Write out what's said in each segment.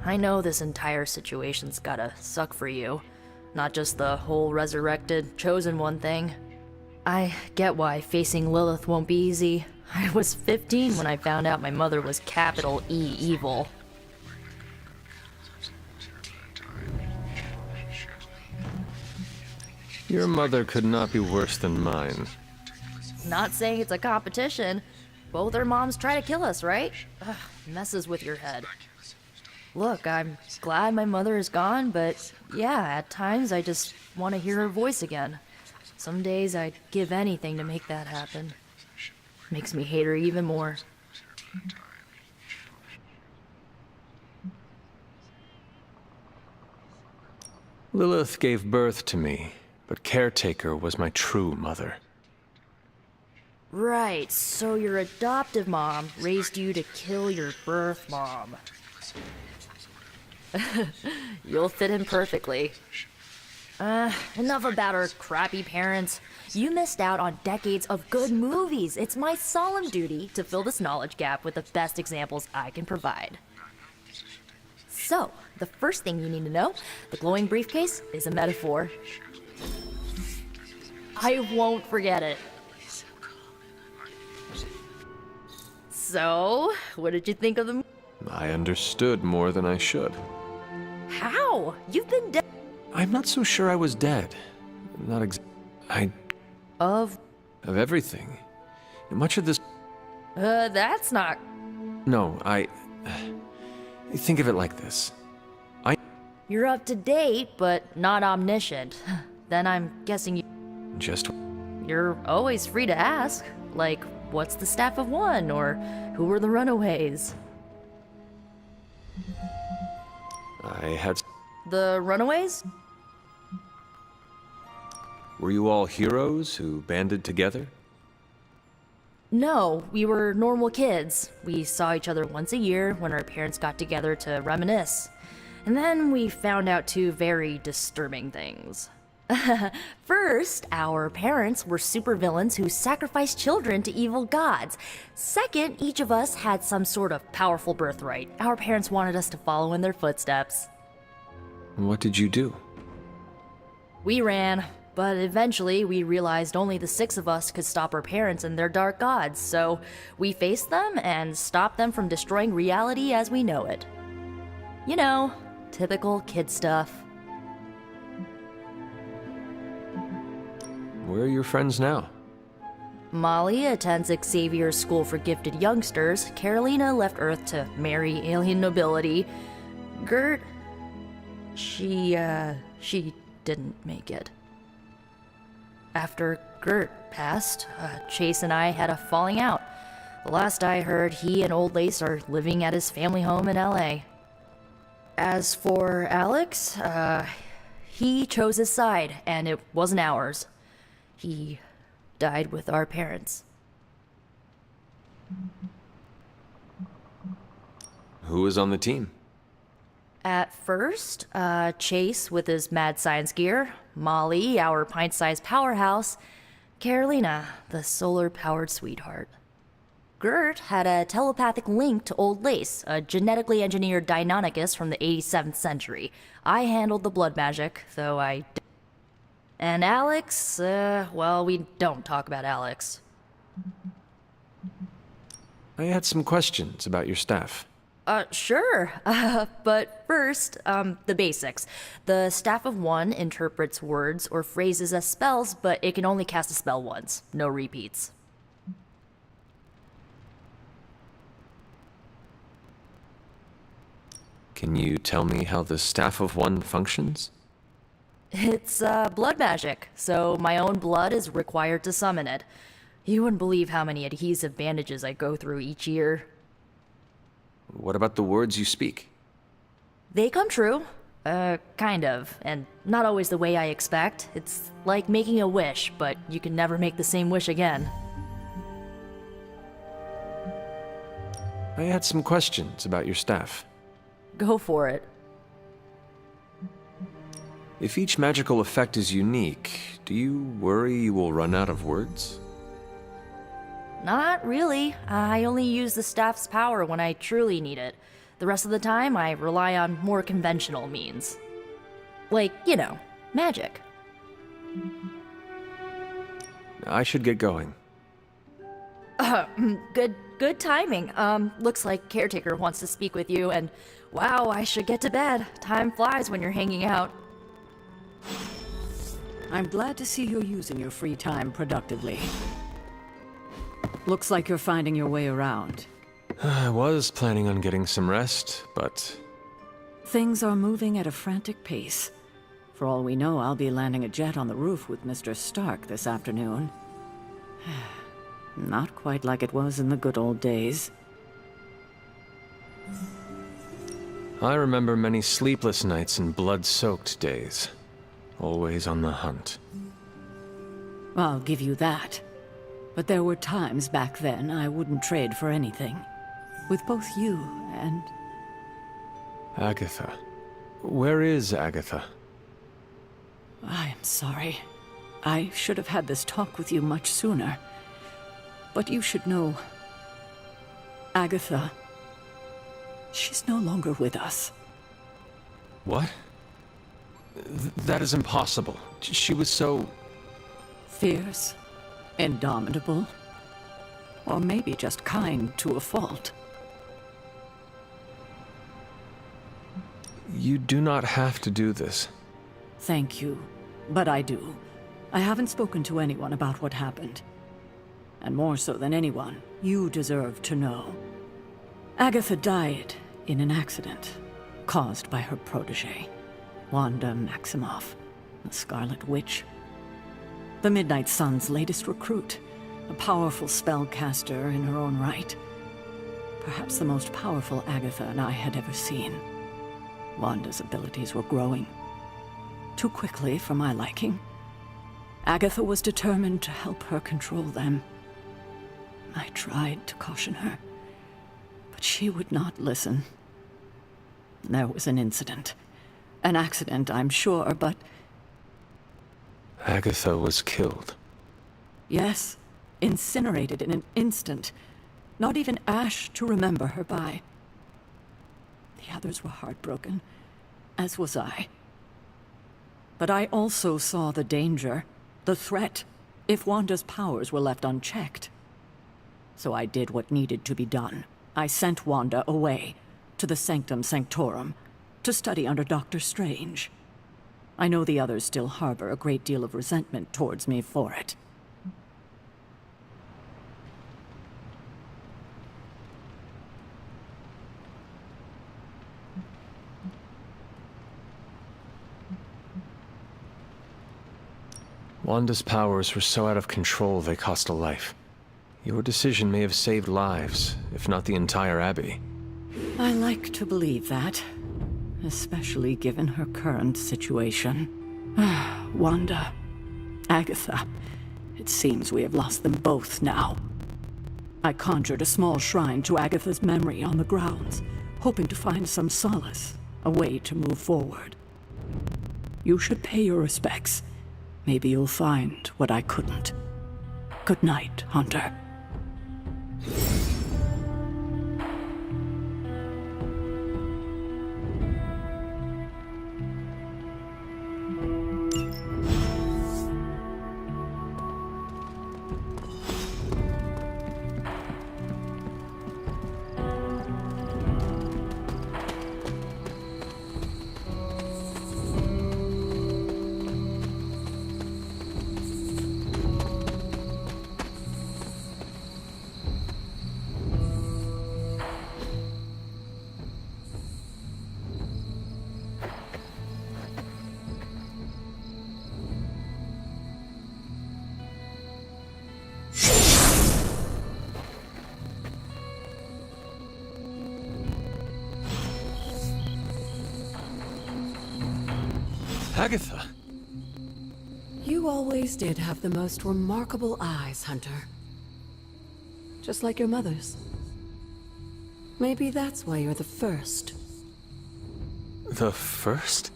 I know this entire situation's gotta suck for you. Not just the whole resurrected, chosen one thing. I get why facing Lilith won't be easy. I was 15 when I found out my mother was capital E evil. Your mother could not be worse than mine. Not saying it's a competition. Both our moms try to kill us, right? Ugh, messes with your head. Look, I'm glad my mother is gone, but yeah, at times I just want to hear her voice again. Some days I'd give anything to make that happen. Makes me hate her even more. Lilith gave birth to me, but Caretaker was my true mother. Right, so your adoptive mom raised you to kill your birth mom. You'll fit in perfectly. Enough about our crappy parents. You missed out on decades of good movies. It's my solemn duty to fill this knowledge gap with the best examples I can provide. So, the first thing you need to know, the glowing briefcase is a metaphor. I won't forget it. So, what did you think of the movie? I understood more than I should. How? You've been dead. I'm not so sure I was dead. Not Of everything. Much of this... that's not... No, think of it like this. You're up to date, but not omniscient. Then I'm guessing Just... you're always free to ask. Like, what's the staff of one? Or who were the runaways? I had... The runaways? Were you all heroes who banded together? No, we were normal kids. We saw each other once a year when our parents got together to reminisce. And then we found out two very disturbing things. First, our parents were supervillains who sacrificed children to evil gods. Second, each of us had some sort of powerful birthright. Our parents wanted us to follow in their footsteps. What did you do? We ran, but eventually we realized only the six of us could stop our parents and their dark gods, so we faced them and stopped them from destroying reality as we know it. You know, typical kid stuff. Where are your friends now? Molly attends Xavier's School for Gifted Youngsters. Carolina left Earth to marry alien nobility. Gert... She didn't make it. After Gert passed, Chase and I had a falling out. The last I heard, he and Old Lace are living at his family home in LA. As for Alex, he chose his side, and it wasn't ours. He died with our parents. Who was on the team? At first, Chase with his mad science gear, Molly, our pint-sized powerhouse, Carolina, the solar-powered sweetheart. Gert had a telepathic link to Old Lace, a genetically engineered Deinonychus from the 87th century. I handled the blood magic, though And Alex, well, we don't talk about Alex. I had some questions about your staff. Sure. But first, the basics. The Staff of One interprets words or phrases as spells, but it can only cast a spell once. No repeats. Can you tell me how the Staff of One functions? It's, blood magic, so my own blood is required to summon it. You wouldn't believe how many adhesive bandages I go through each year. What about the words you speak? They come true. Kind of. And not always the way I expect. It's like making a wish, but you can never make the same wish again. I had some questions about your staff. Go for it. If each magical effect is unique, do you worry you will run out of words? Not really. I only use the staff's power when I truly need it. The rest of the time, I rely on more conventional means. Like, magic. I should get going. Good timing. Looks like Caretaker wants to speak with you, and wow, I should get to bed. Time flies when you're hanging out. I'm glad to see you're using your free time productively. Looks like you're finding your way around. I was planning on getting some rest, but... Things are moving at a frantic pace. For all we know, I'll be landing a jet on the roof with Mr. Stark this afternoon. Not quite like it was in the good old days. I remember many sleepless nights and blood-soaked days. Always on the hunt. I'll give you that. But there were times back then I wouldn't trade for anything. With both you and... Agatha. Where is Agatha? I am sorry. I should have had this talk with you much sooner. But you should know... Agatha... She's no longer with us. What? That is impossible. She was so... Fierce, indomitable, or maybe just kind to a fault. You do not have to do this. Thank you, but I do. I haven't spoken to anyone about what happened. And more so than anyone, you deserve to know. Agatha died in an accident caused by her protege, Wanda Maximoff, the Scarlet Witch. The Midnight Sun's latest recruit, a powerful spellcaster in her own right. Perhaps the most powerful Agatha and I had ever seen. Wanda's abilities were growing. Too quickly for my liking. Agatha was determined to help her control them. I tried to caution her, but she would not listen. There was an incident. An accident, I'm sure, but... Agatha was killed. Yes, incinerated in an instant. Not even ash to remember her by. The others were heartbroken, as was I. But I also saw the danger, the threat, if Wanda's powers were left unchecked. So I did what needed to be done. I sent Wanda away, to the Sanctum Sanctorum, to study under Dr. Strange. I know the others still harbor a great deal of resentment towards me for it. Wanda's powers were so out of control they cost a life. Your decision may have saved lives, if not the entire Abbey. I like to believe that, especially given her current situation. Wanda, Agatha, it seems we have lost them both now. I conjured a small shrine to Agatha's memory on the grounds, hoping to find some solace, a way to move forward. You should pay your respects. Maybe you'll find what I couldn't. Good night, Hunter. Agatha! You always did have the most remarkable eyes, Hunter. Just like your mother's. Maybe that's why you're the first. The first?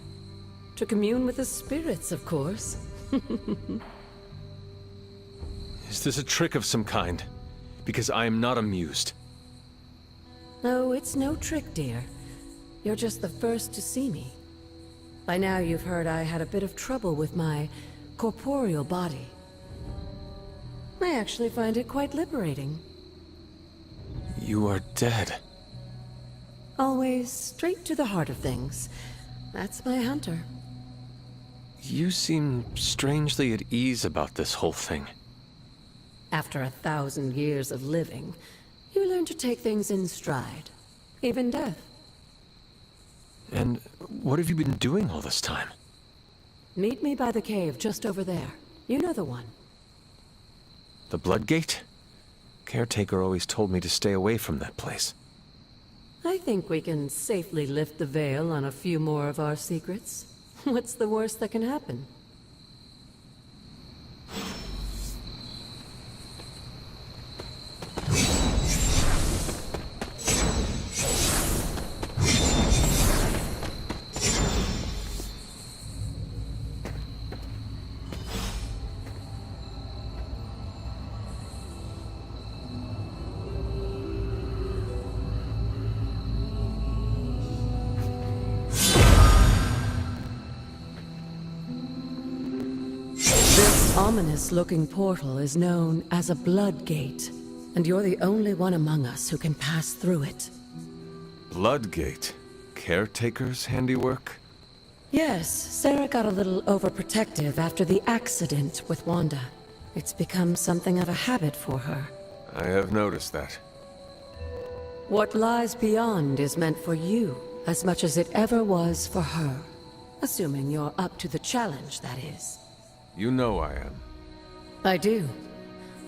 To commune with the spirits, of course. Is this a trick of some kind? Because I am not amused. No, it's no trick, dear. You're just the first to see me. By now you've heard I had a bit of trouble with my corporeal body. I actually find it quite liberating. You are dead. Always straight to the heart of things. That's my hunter. You seem strangely at ease about this whole thing. After 1,000 years of living, you learn to take things in stride. Even death. And what have you been doing all this time? Meet me by the cave just over there. You know the one. The Bloodgate? Caretaker always told me to stay away from that place. I think we can safely lift the veil on a few more of our secrets. What's the worst that can happen? This ominous-looking portal is known as a Blood Gate, and you're the only one among us who can pass through it. Bloodgate? Caretaker's handiwork? Yes, Sarah got a little overprotective after the accident with Wanda. It's become something of a habit for her. I have noticed that. What lies beyond is meant for you as much as it ever was for her. Assuming you're up to the challenge, that is. You know I am. I do.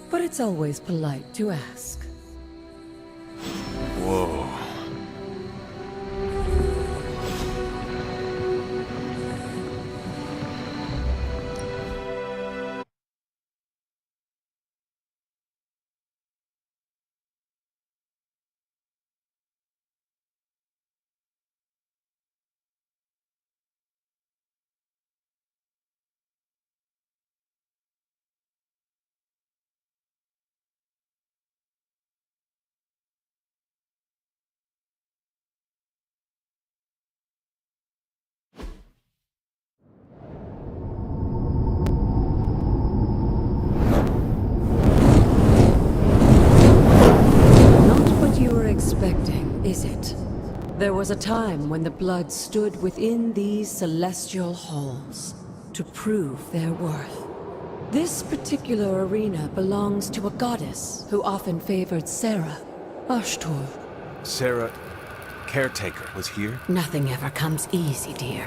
But it's always polite to ask. Whoa. Expecting, is it? There was a time when the blood stood within these celestial halls to prove their worth. This particular arena belongs to a goddess who often favored Sarah, Ashtor. Sarah, Caretaker, was here? Nothing ever comes easy, dear.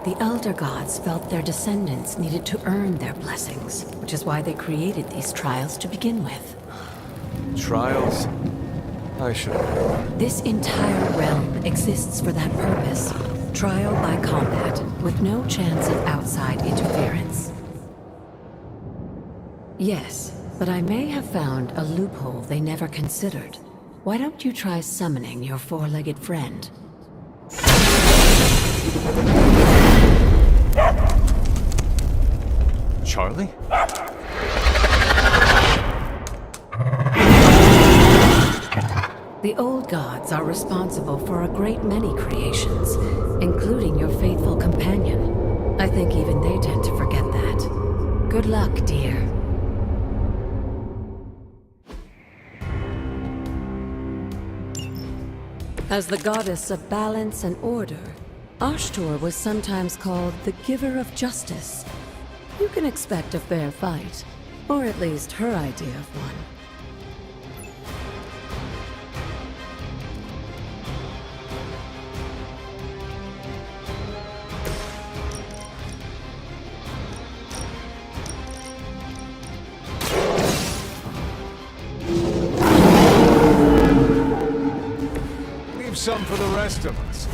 The Elder Gods felt their descendants needed to earn their blessings, which is why they created these trials to begin with. Trials? I should have known. This entire realm exists for that purpose. Trial by combat, with no chance of outside interference. Yes, but I may have found a loophole they never considered. Why don't you try summoning your four-legged friend? Charlie? The old gods are responsible for a great many creations, including your faithful companion. I think even they tend to forget that. Good luck, dear. As the goddess of balance and order, Ashtor was sometimes called the giver of justice. You can expect a fair fight, or at least her idea of one. Some for the rest of us.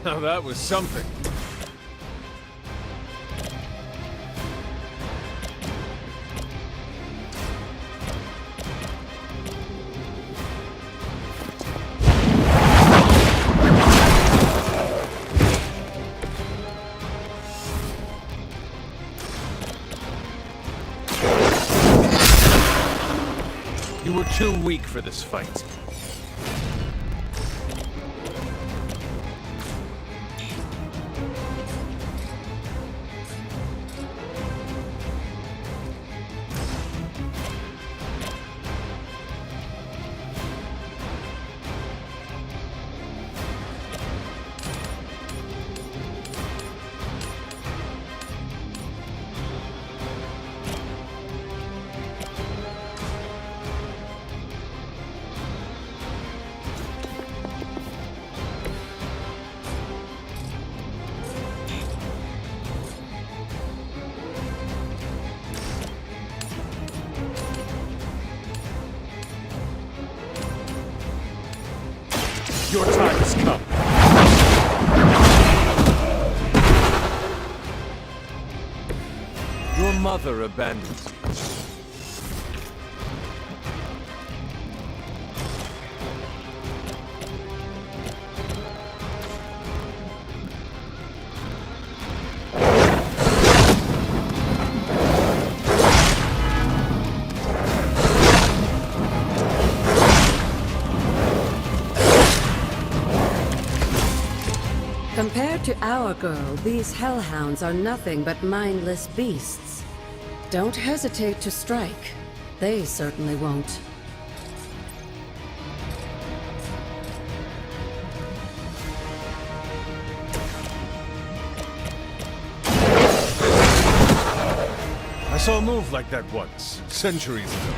Now that was something. You were too weak for this fight. Your time has come. Your mother abandons you. Compared to our girl, these hellhounds are nothing but mindless beasts. Don't hesitate to strike. They certainly won't. I saw a move like that once, centuries ago.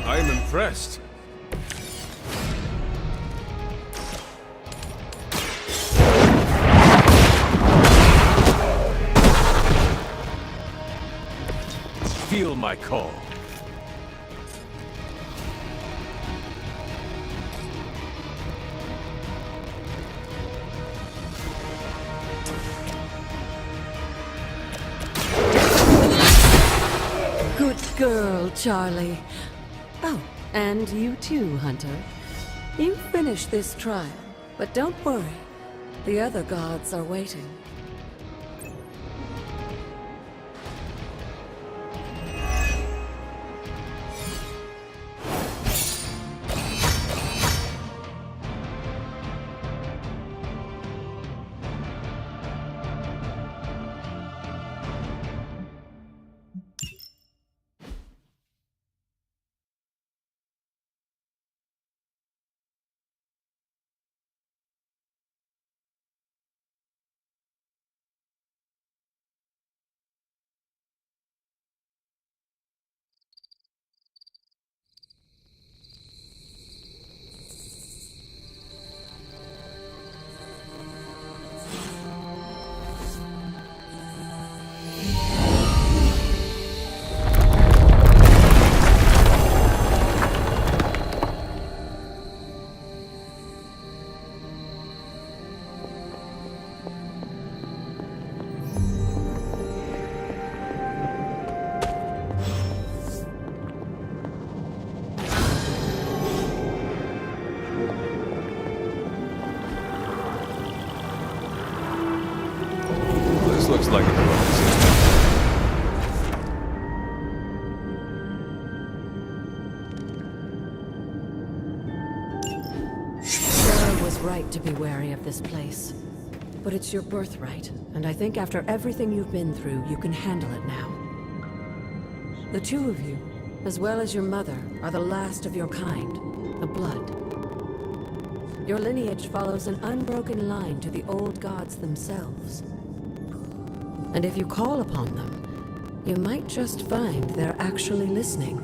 I am impressed. Feel my call. Good girl, Charlie. Oh, and you too, Hunter. You finished this trial, but don't worry. The other gods are waiting. Looks like it. Sarah was right to be wary of this place. But it's your birthright, and I think after everything you've been through, you can handle it now. The two of you, as well as your mother, are the last of your kind, the Blood. Your lineage follows an unbroken line to the old gods themselves. And if you call upon them, you might just find they're actually listening.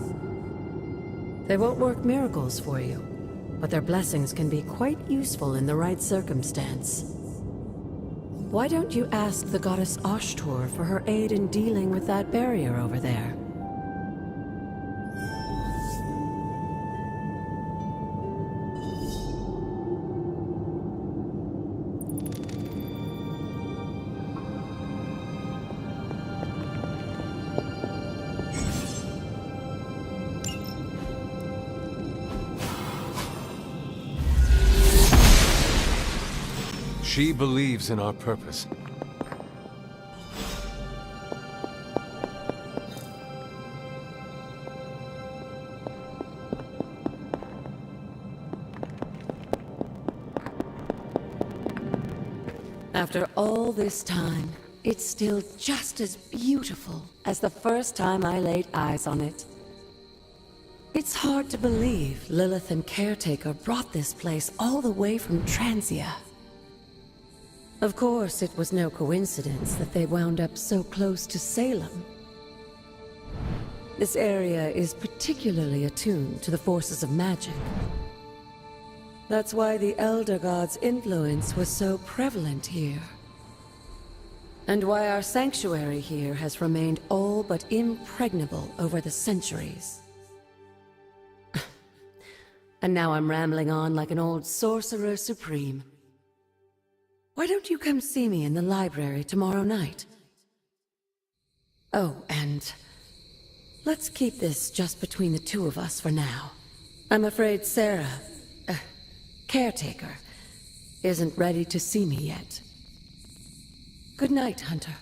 They won't work miracles for you, but their blessings can be quite useful in the right circumstance. Why don't you ask the goddess Ashtur for her aid in dealing with that barrier over there? She believes in our purpose. After all this time, it's still just as beautiful as the first time I laid eyes on it. It's hard to believe Lilith and Caretaker brought this place all the way from Transia. Of course, it was no coincidence that they wound up so close to Salem. This area is particularly attuned to the forces of magic. That's why the Elder God's influence was so prevalent here. And why our sanctuary here has remained all but impregnable over the centuries. And now I'm rambling on like an old sorcerer supreme. Why don't you come see me in the library tomorrow night? Oh, and let's keep this just between the two of us for now. I'm afraid Sarah, Caretaker, isn't ready to see me yet. Good night, Hunter.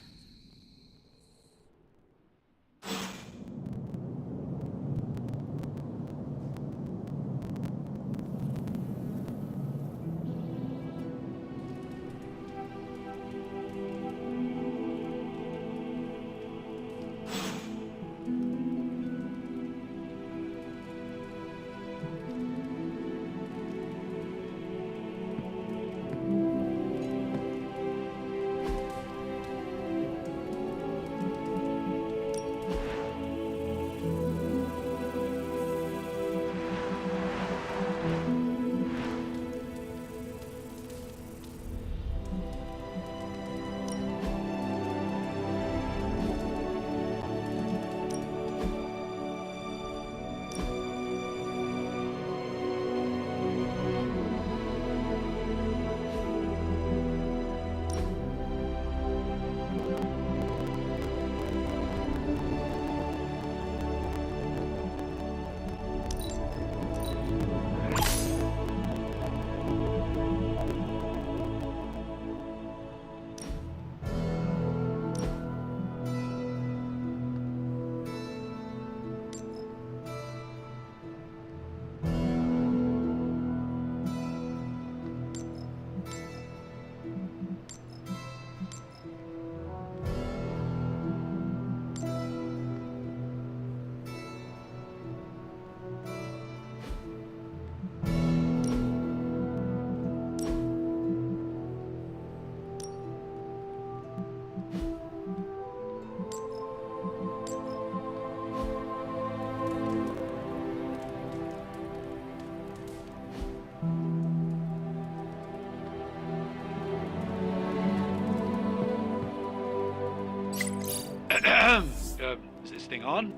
Is this thing on?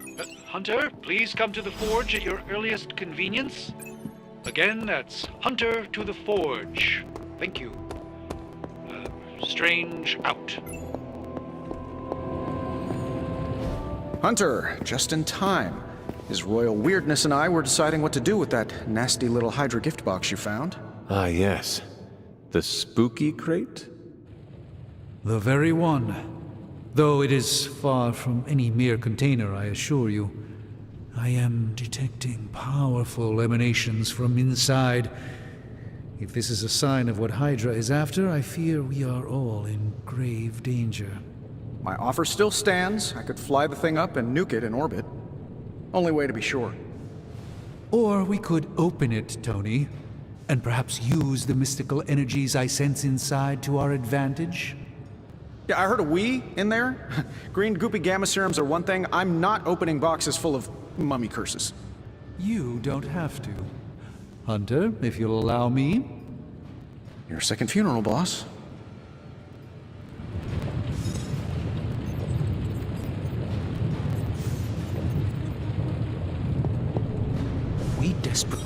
Hunter, please come to the forge at your earliest convenience. Again, that's Hunter to the forge. Thank you. Strange out. Hunter, just in time. His royal weirdness and I were deciding what to do with that nasty little Hydra gift box you found. Ah, yes. The spooky crate? The very one. Though it is far from any mere container, I assure you. I am detecting powerful emanations from inside. If this is a sign of what Hydra is after, I fear we are all in grave danger. My offer still stands. I could fly the thing up and nuke it in orbit. Only way to be sure. Or we could open it, Tony, and perhaps use the mystical energies I sense inside to our advantage. Yeah, I heard a we in there. Green goopy gamma serums are one thing. I'm not opening boxes full of mummy curses. You don't have to. Hunter, if you'll allow me. Your second funeral, boss. We desperate.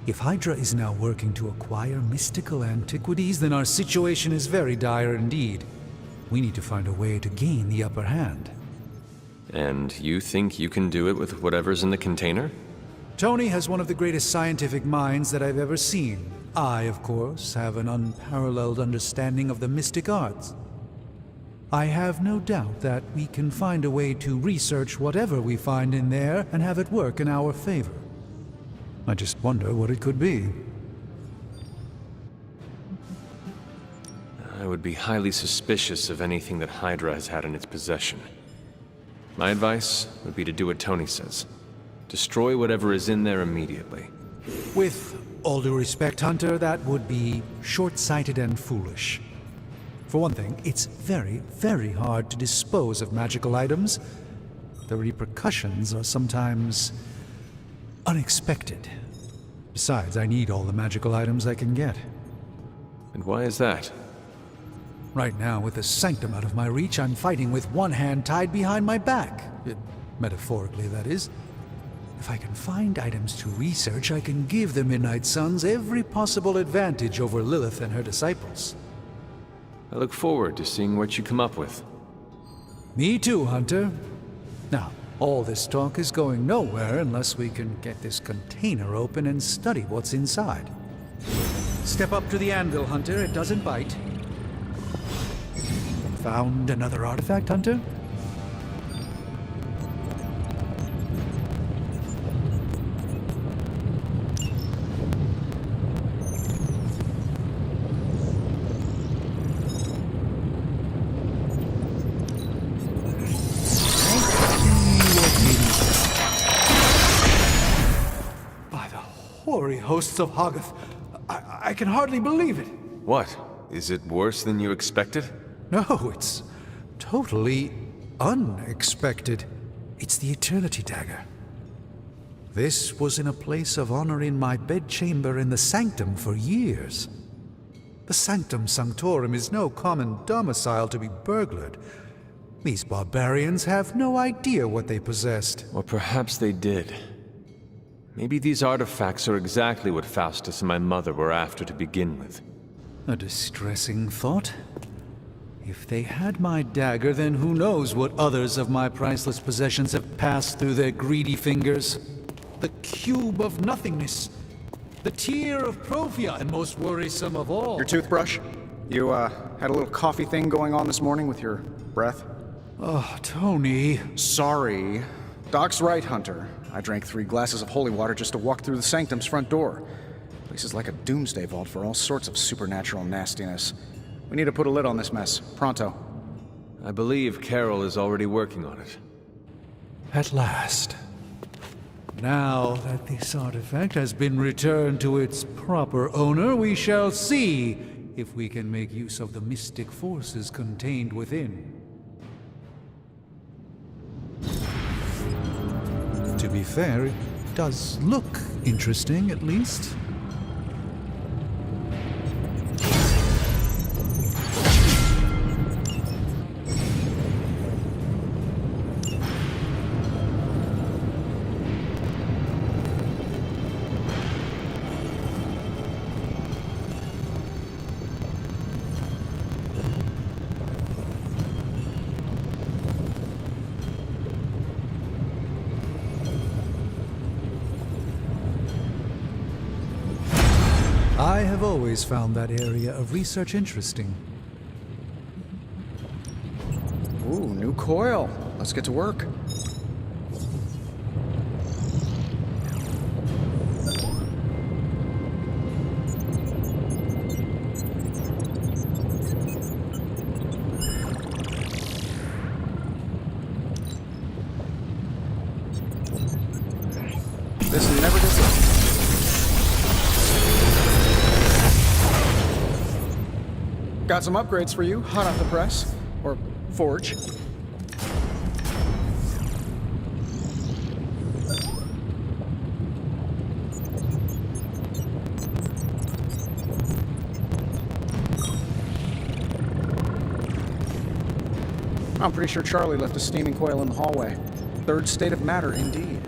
If Hydra is now working to acquire mystical antiquities, then our situation is very dire indeed. We need to find a way to gain the upper hand. And you think you can do it with whatever's in the container? Tony has one of the greatest scientific minds that I've ever seen. I, of course, have an unparalleled understanding of the mystic arts. I have no doubt that we can find a way to research whatever we find in there and have it work in our favor. I just wonder what it could be. I would be highly suspicious of anything that Hydra has had in its possession. My advice would be to do what Tony says. Destroy whatever is in there immediately. With all due respect, Hunter, that would be short-sighted and foolish. For one thing, it's very, very hard to dispose of magical items. The repercussions are sometimes unexpected. Besides, I need all the magical items I can get. And why is that? Right now, with the sanctum out of my reach, I'm fighting with one hand tied behind my back. Metaphorically, that is. If I can find items to research, I can give the Midnight Suns every possible advantage over Lilith and her disciples. I look forward to seeing what you come up with. Me too, Hunter. Now, all this talk is going nowhere unless we can get this container open and study what's inside. Step up to the anvil, Hunter. It doesn't bite. Found another artifact, Hunter? By the hoary hosts of Hoggoth, I can hardly believe it. What? Is it worse than you expected? No, it's totally unexpected. It's the Eternity Dagger. This was in a place of honor in my bedchamber in the Sanctum for years. The Sanctum Sanctorum is no common domicile to be burglared. These barbarians have no idea what they possessed. Or perhaps they did. Maybe these artifacts are exactly what Faustus and my mother were after to begin with. A distressing thought. If they had my dagger, then who knows what others of my priceless possessions have passed through their greedy fingers. The cube of nothingness. The tear of Prophia, and most worrisome of all. Your toothbrush? You, had a little coffee thing going on this morning with your breath? Oh, Tony. Sorry. Doc's right, Hunter. I drank 3 glasses of holy water just to walk through the Sanctum's front door. Place is like a doomsday vault for all sorts of supernatural nastiness. We need to put a lid on this mess. Pronto. I believe Carol is already working on it. At last. Now that this artifact has been returned to its proper owner, we shall see if we can make use of the mystic forces contained within. To be fair, it does look interesting, at least. I have always found that area of research interesting. Ooh, new coil. Let's get to work. This never gets up. Got some upgrades for you, hot off the press. Or forge. I'm pretty sure Charlie left a steaming coil in the hallway. Third state of matter, indeed.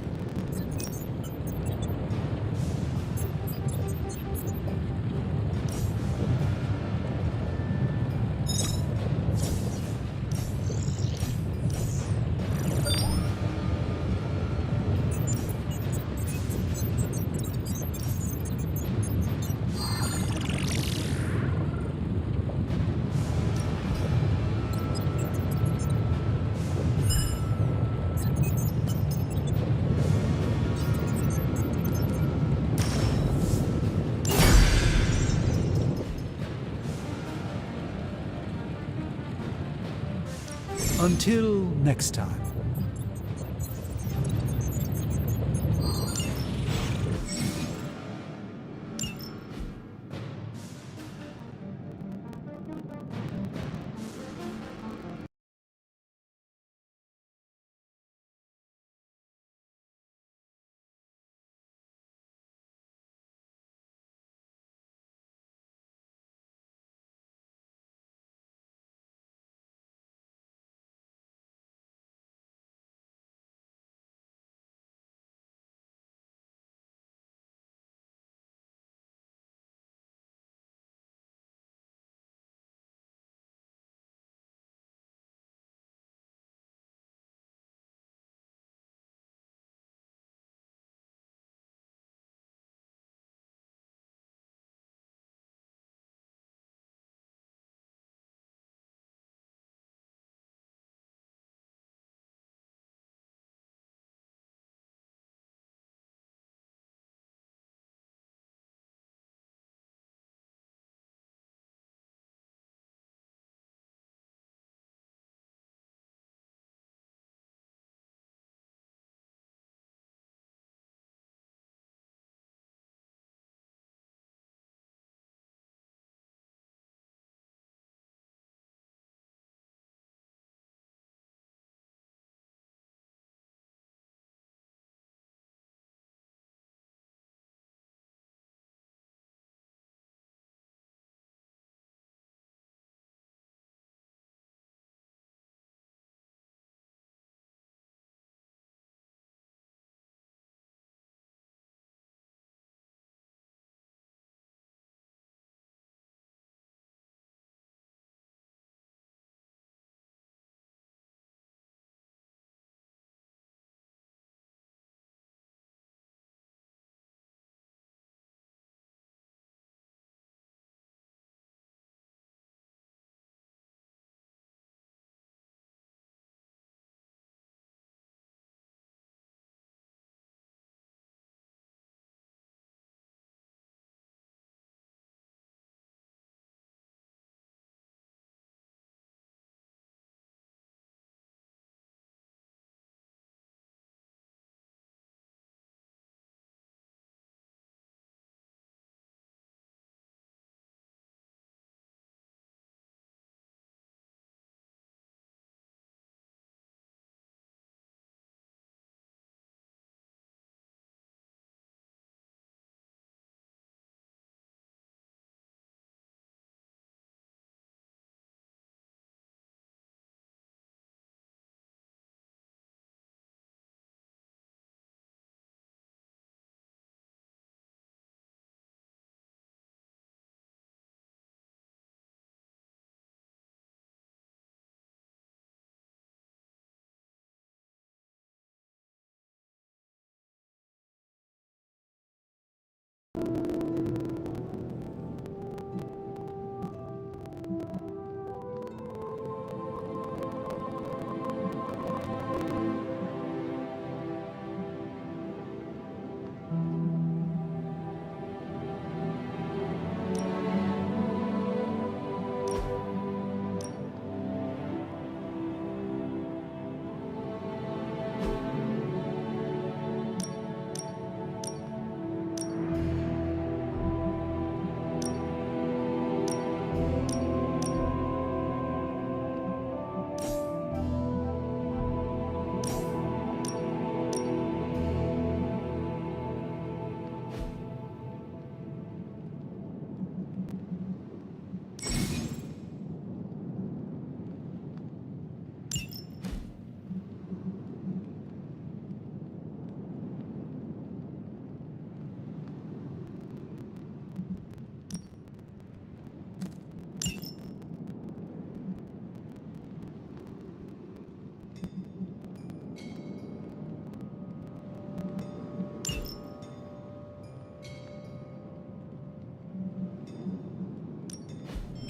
Until next time.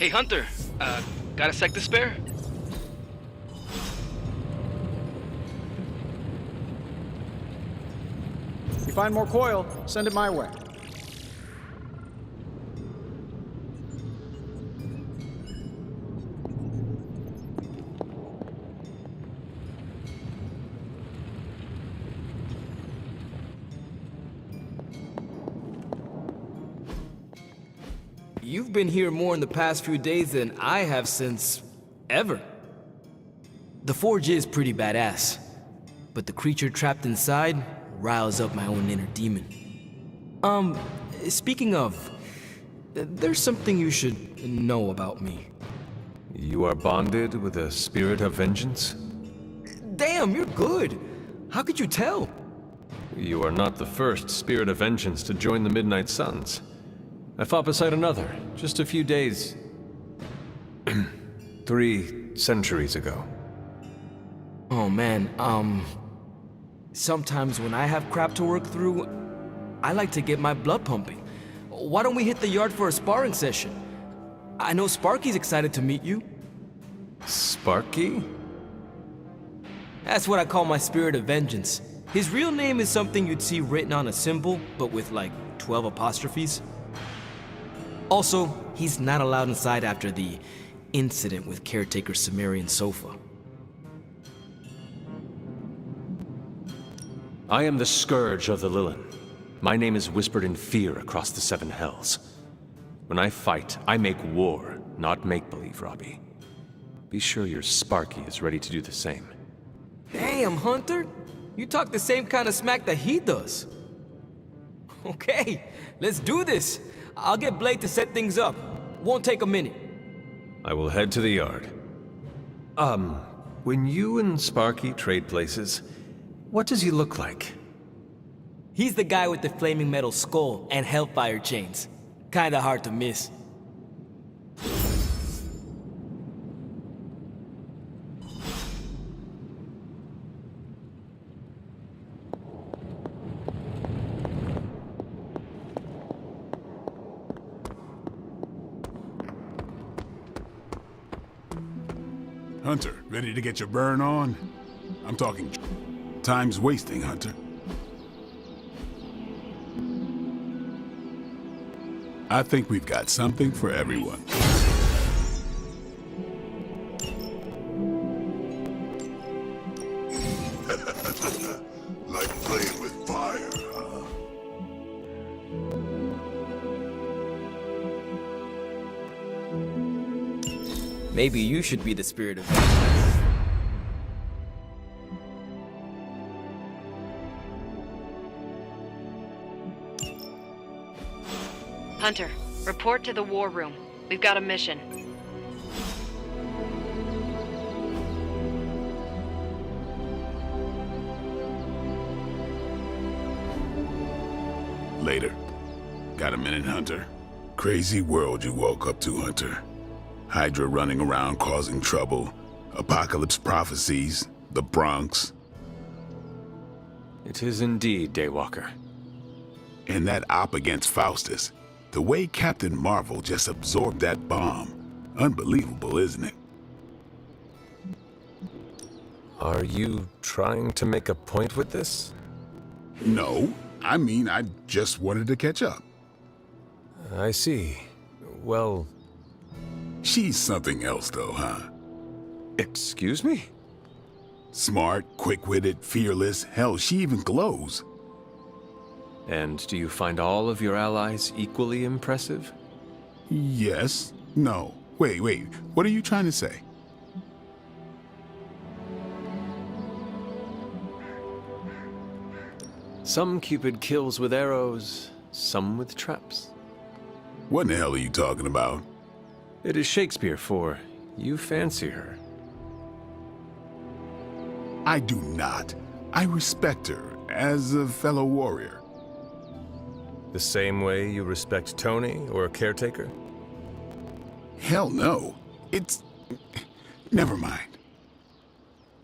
Hey, Hunter. Got a sec to spare? You find more coil, send it my way. You've been here more in the past few days than I have since... ever. The forge is pretty badass, but the creature trapped inside riles up my own inner demon. Speaking of, there's something you should know about me. You are bonded with a spirit of vengeance? Damn, you're good. How could you tell? You are not the first spirit of vengeance to join the Midnight Suns. I fought beside another, just a few days... 3 centuries ago. Oh man, sometimes when I have crap to work through, I like to get my blood pumping. Why don't we hit the yard for a sparring session? I know Sparky's excited to meet you. Sparky? That's what I call my spirit of vengeance. His real name is something you'd see written on a symbol, but with like 12 apostrophes. Also, he's not allowed inside after the incident with caretaker Sumerian sofa. I am the Scourge of the Lilin. My name is whispered in fear across the 7 hells. When I fight, I make war, not make-believe, Robbie. Be sure your Sparky is ready to do the same. Damn, Hunter! You talk the same kind of smack that he does. Okay, let's do this. I'll get Blade to set things up. Won't take a minute. I will head to the yard. When you and Sparky trade places, what does he look like? He's the guy with the flaming metal skull and hellfire chains. Kinda hard to miss. Hunter, ready to get your burn on? I'm talking time's wasting, Hunter. I think we've got something for everyone. Like playing with fire, huh? Maybe you should be the spirit of vengeance. Hunter, report to the war room. We've got a mission. Later. Got a minute, Hunter? Crazy world you woke up to, Hunter. Hydra running around causing trouble, apocalypse prophecies, the Bronx. It is indeed, Daywalker. And that op against Faustus. The way Captain Marvel just absorbed that bomb. Unbelievable, isn't it? Are you trying to make a point with this? No, I mean, I just wanted to catch up. I see. Well... She's something else though, huh? Excuse me? Smart, quick-witted, fearless, hell, she even glows. And do you find all of your allies equally impressive? Yes. No. Wait, what are you trying to say? Some Cupid kills with arrows, some with traps. What in the hell are you talking about? It is Shakespeare for you fancy her. I do not. I respect her as a fellow warrior. The same way you respect Tony or a caretaker? Hell no. It's... Never mind.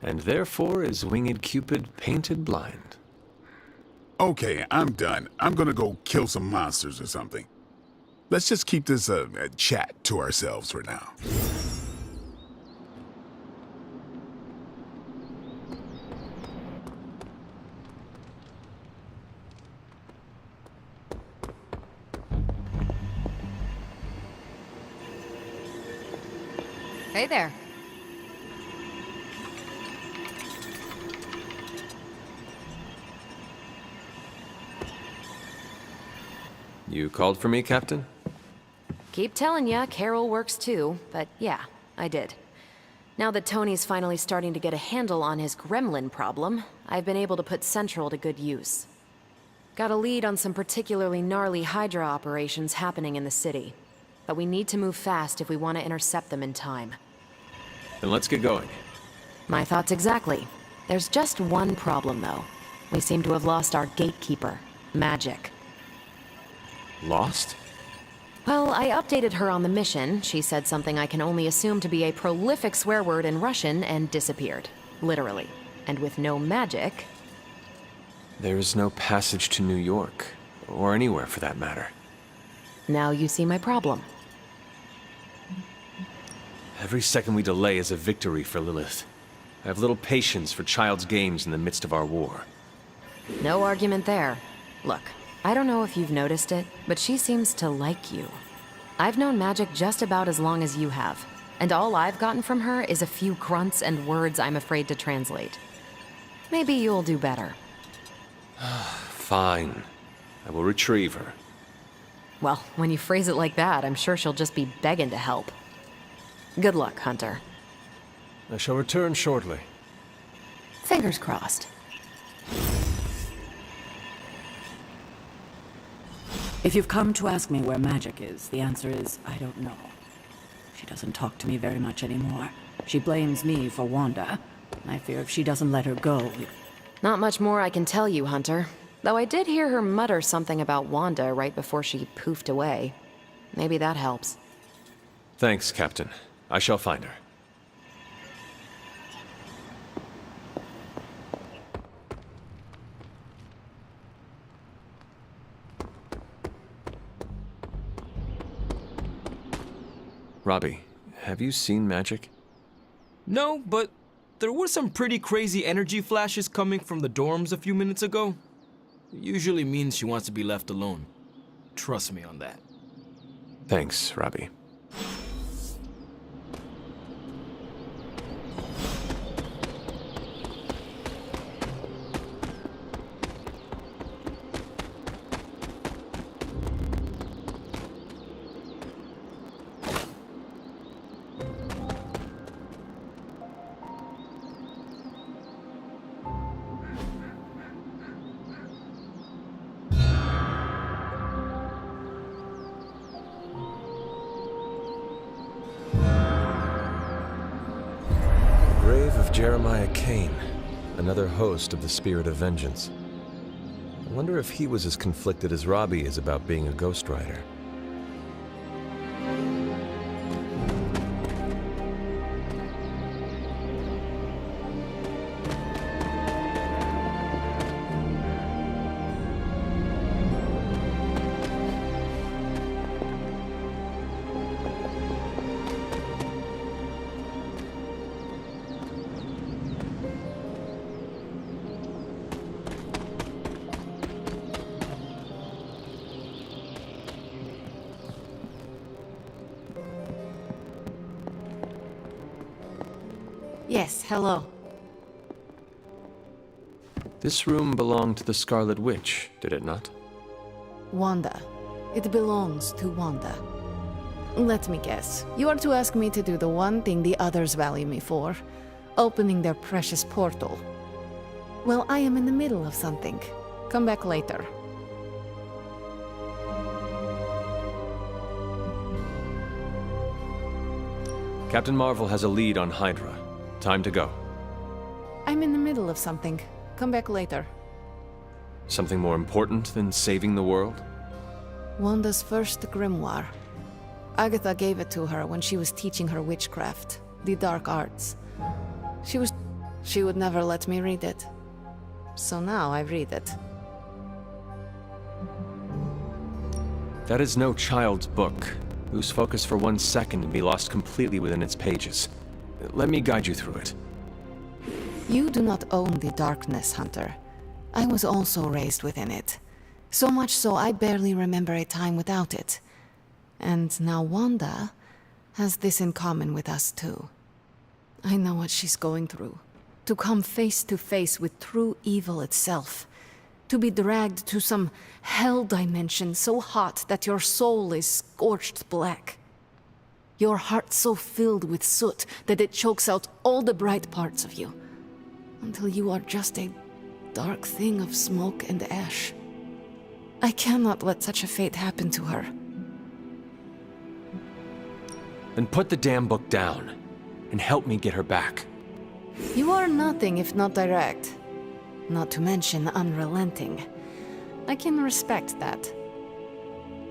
And therefore is winged Cupid painted blind. Okay, I'm done. I'm gonna go kill some monsters or something. Let's just keep this a chat to ourselves for now. Hey there. You called for me, Captain? Keep telling ya, Carol works too, but yeah, I did. Now that Tony's finally starting to get a handle on his gremlin problem, I've been able to put Central to good use. Got a lead on some particularly gnarly Hydra operations happening in the city. But we need to move fast if we want to intercept them in time. Then let's get going. My thoughts exactly. There's just one problem, though. We seem to have lost our gatekeeper, Magic. Lost? Well, I updated her on the mission. She said something I can only assume to be a prolific swear word in Russian and disappeared. Literally. And with no magic... There is no passage to New York, or anywhere for that matter. Now you see my problem. Every second we delay is a victory for Lilith. I have little patience for child's games in the midst of our war. No argument there. Look, I don't know if you've noticed it, but she seems to like you. I've known Magic just about as long as you have, and all I've gotten from her is a few grunts and words I'm afraid to translate. Maybe you'll do better. Fine. I will retrieve her. Well, when you phrase it like that, I'm sure she'll just be begging to help. Good luck, Hunter. I shall return shortly. Fingers crossed. If you've come to ask me where Magic is, the answer is, I don't know. She doesn't talk to me very much anymore. She blames me for Wanda. I fear if she doesn't let her go... Not much more I can tell you, Hunter. Though I did hear her mutter something about Wanda right before she poofed away. Maybe that helps. Thanks, Captain. I shall find her. Robbie, have you seen Magic? No, but there were some pretty crazy energy flashes coming from the dorms a few minutes ago. It usually means she wants to be left alone. Trust me on that. Thanks, Robbie. Jeremiah Kane, another host of the Spirit of Vengeance. I wonder if he was as conflicted as Robbie is about being a ghostwriter. Yes, hello. This room belonged to the Scarlet Witch, did it not? Wanda. It belongs to Wanda. Let me guess. You are to ask me to do the one thing the others value me for. Opening their precious portal. Well, I am in the middle of something. Come back later. Captain Marvel has a lead on Hydra. Time to go. I'm in the middle of something. Come back later. Something more important than saving the world? Wanda's first grimoire. Agatha gave it to her when she was teaching her witchcraft, the dark arts. She would never let me read it. So now I read it. That is no child's book, whose focus for 1 second can be lost completely within its pages. Let me guide you through it. You do not own the darkness, Hunter. I was also raised within it. So much so I barely remember a time without it. And now Wanda has this in common with us too. I know what she's going through. To come face to face with true evil itself. To be dragged to some hell dimension so hot that your soul is scorched black. Your heart so filled with soot that it chokes out all the bright parts of you, until you are just a dark thing of smoke and ash. I cannot let such a fate happen to her. Then put the damn book down, and help me get her back. You are nothing if not direct. Not to mention unrelenting. I can respect that.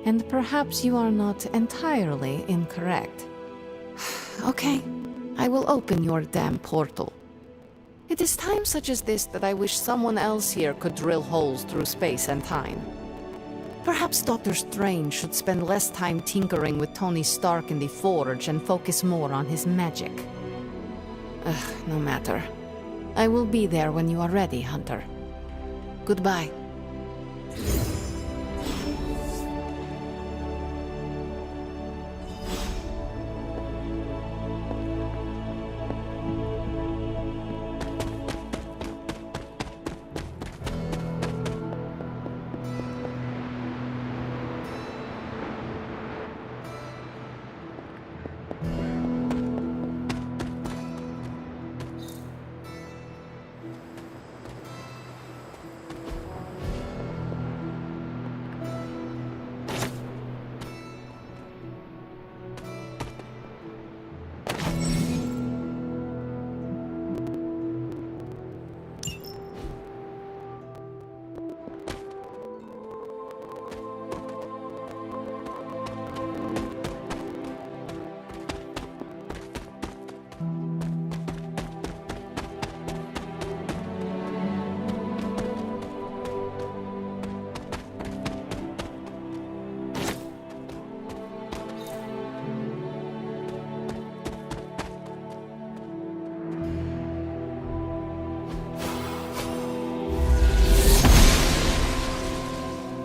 And perhaps you are not entirely incorrect. Okay, I will open your damn portal. It is times such as this that I wish someone else here could drill holes through space and time. Perhaps Doctor Strange should spend less time tinkering with Tony Stark in the Forge and focus more on his magic. No matter. I will be there when you are ready, Hunter. Goodbye.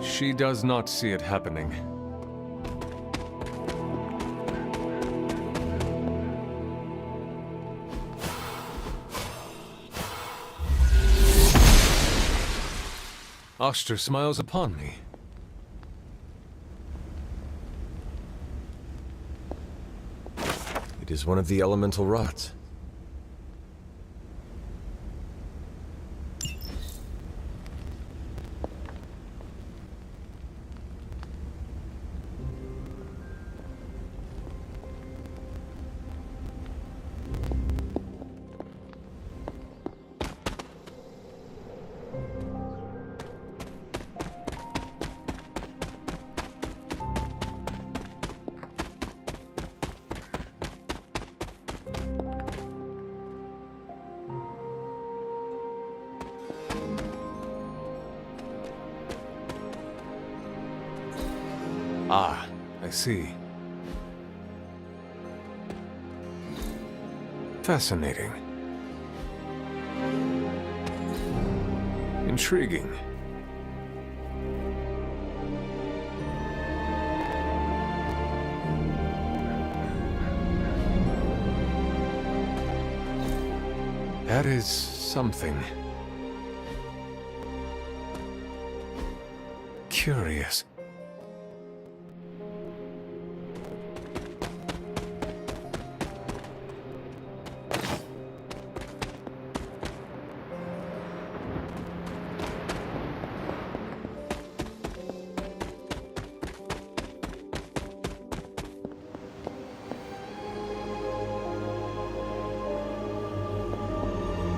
She does not see it happening. Oster smiles upon me. It is one of the elemental rods. Ah, I see. Fascinating. Intriguing. That is something. Curious.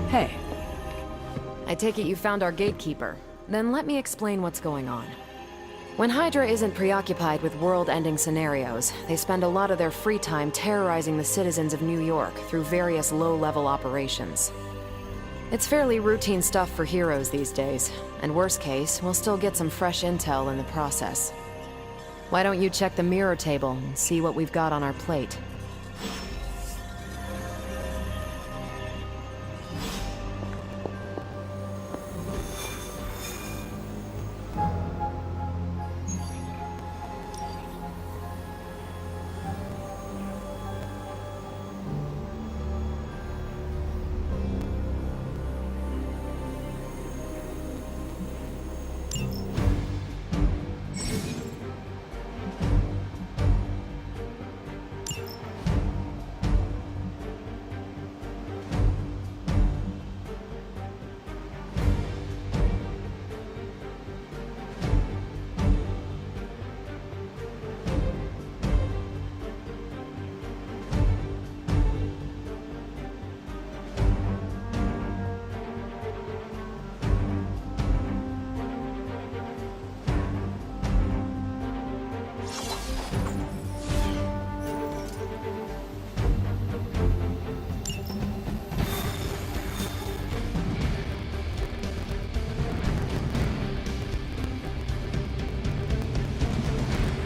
Hey. I take it you found our gatekeeper. Then let me explain what's going on. When Hydra isn't preoccupied with world-ending scenarios, they spend a lot of their free time terrorizing the citizens of New York through various low-level operations. It's fairly routine stuff for heroes these days, and worst case, we'll still get some fresh intel in the process. Why don't you check the mirror table and see what we've got on our plate?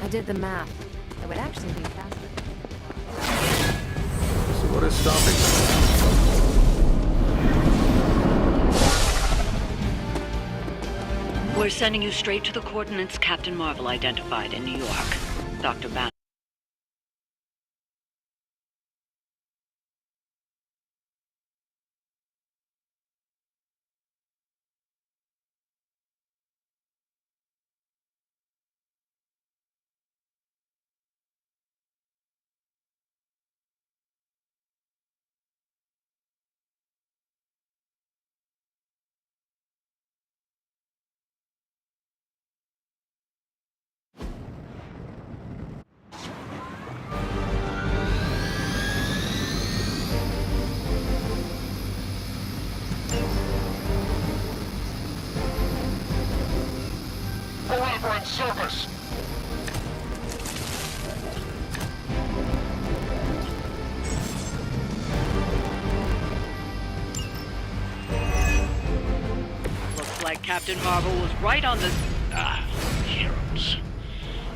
did the math. It would actually be faster. So what is stopping them? We're sending you straight to the coordinates Captain Marvel identified in New York. Dr. Banner. Elaborate service! Looks like Captain Marvel was right on the... Heroes.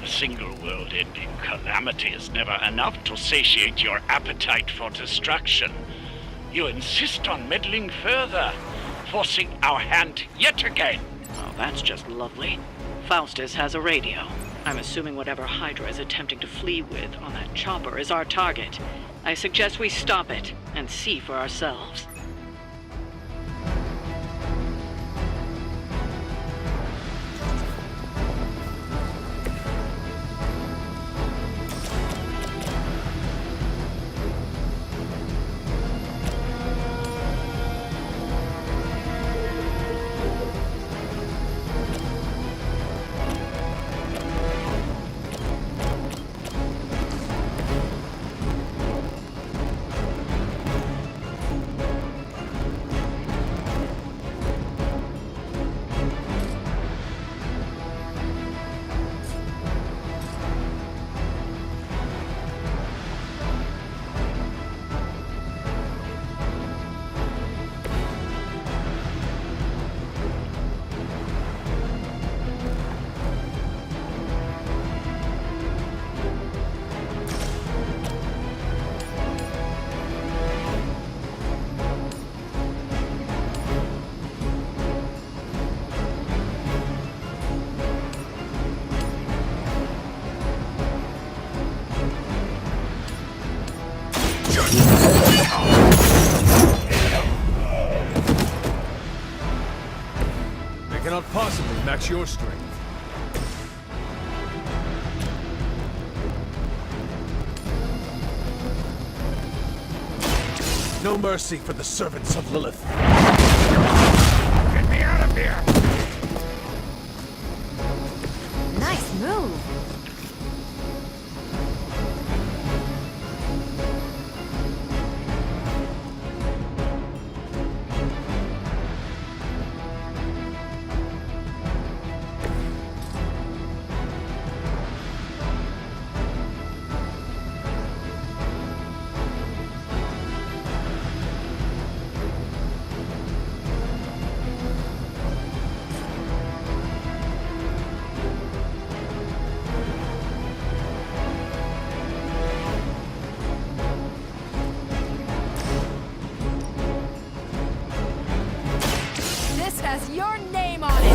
A single world-ending calamity is never enough to satiate your appetite for destruction. You insist on meddling further, forcing our hand yet again. Oh, that's just lovely. Faustus has a radio. I'm assuming whatever Hydra is attempting to flee with on that chopper is our target. I suggest we stop it and see for ourselves. They cannot possibly match your strength. No mercy for the servants of Lilith. Get me out of here! Nice move! This has your name on it!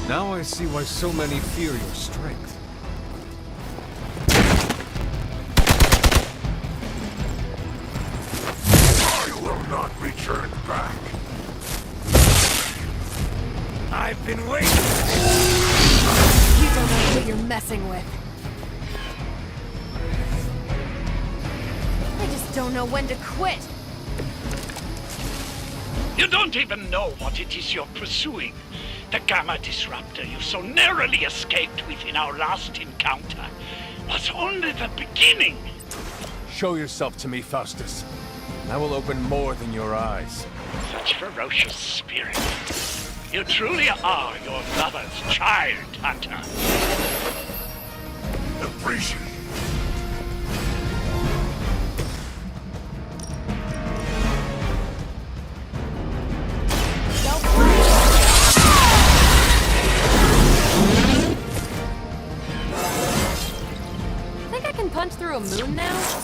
Now I see why so many fear your strength. I will not return back. I've been waiting! You don't know who you're messing with. I just don't know when to quit. You don't even know what it is you're pursuing. The Gamma Disruptor you so narrowly escaped with in our last encounter was only the beginning. Show yourself to me, Faustus. I will open more than your eyes. Such ferocious spirit. You truly are your lover's child, Hunter. Appreciate it. moon now?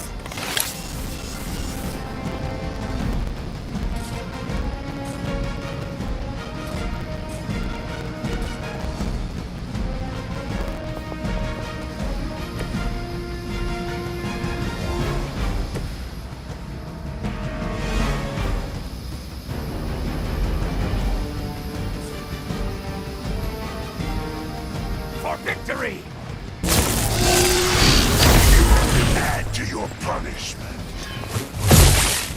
For victory! Add to your punishment.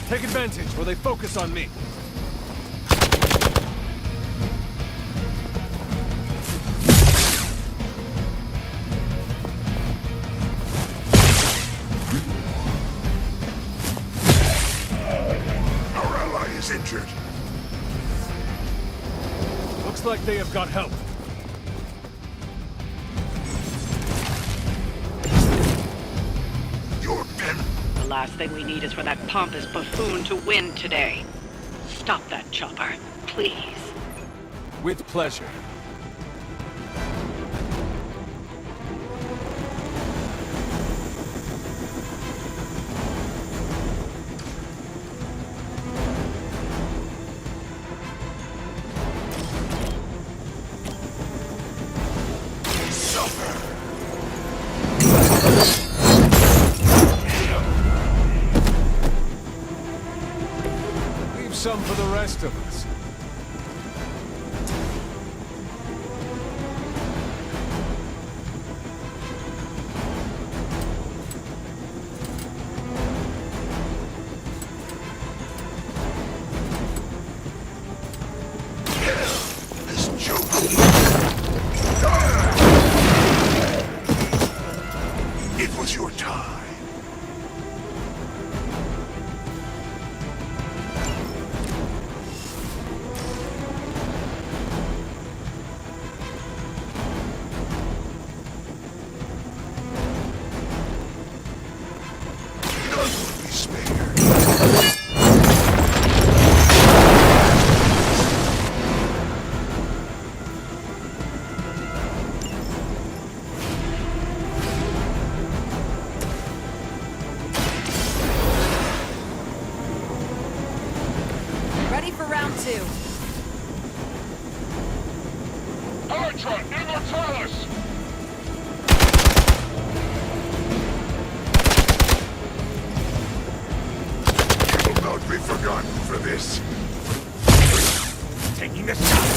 Take advantage where they focus on me. Our ally is injured. Looks like they have got help. Your pen. The last thing we need is for that pompous buffoon to win today. Stop that chopper, please. With pleasure. Leave some for the rest of us. This joke. It was your time. None will be spared. Ready for round 2. Elytra Immortalis! You will not be forgotten for this. Taking the shot!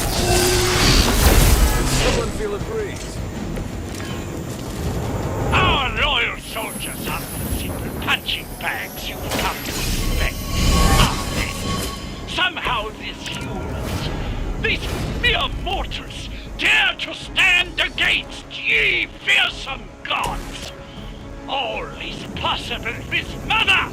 Someone feel a breeze. Our loyal soldiers are the simple punching bags you've come to expect. Somehow these humans, these mere mortals, dare to stand against ye fearsome gods. All is possible with Mother!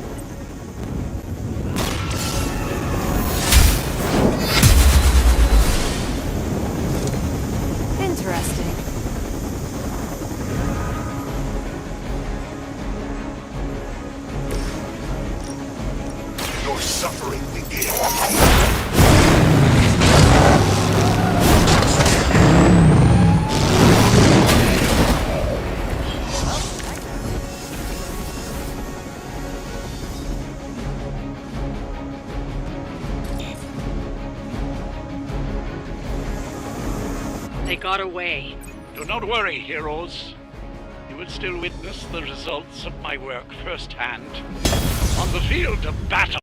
Interesting. Your suffering begins. They got away. Do not worry, heroes. You will still witness the results of my work firsthand. On the field of battle.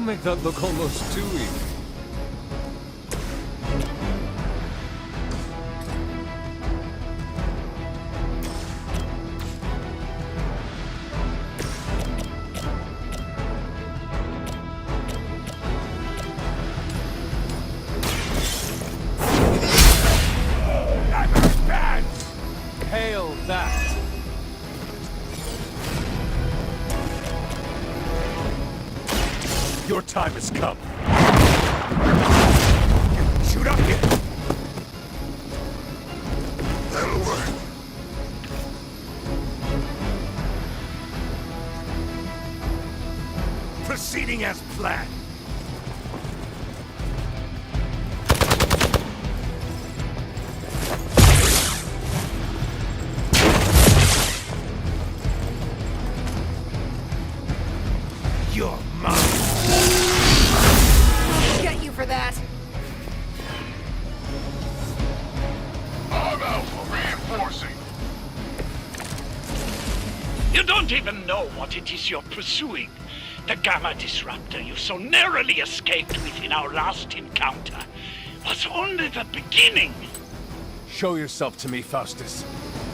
make that look almost too easy. Hail that! Your time has come. Shoot up here! That'll work. Proceeding as planned. You're mine. Get you for that. I'm out for reinforcing. You don't even know what it is you're pursuing. The Gamma Disruptor you so narrowly escaped with in our last encounter was only the beginning. Show yourself to me, Faustus,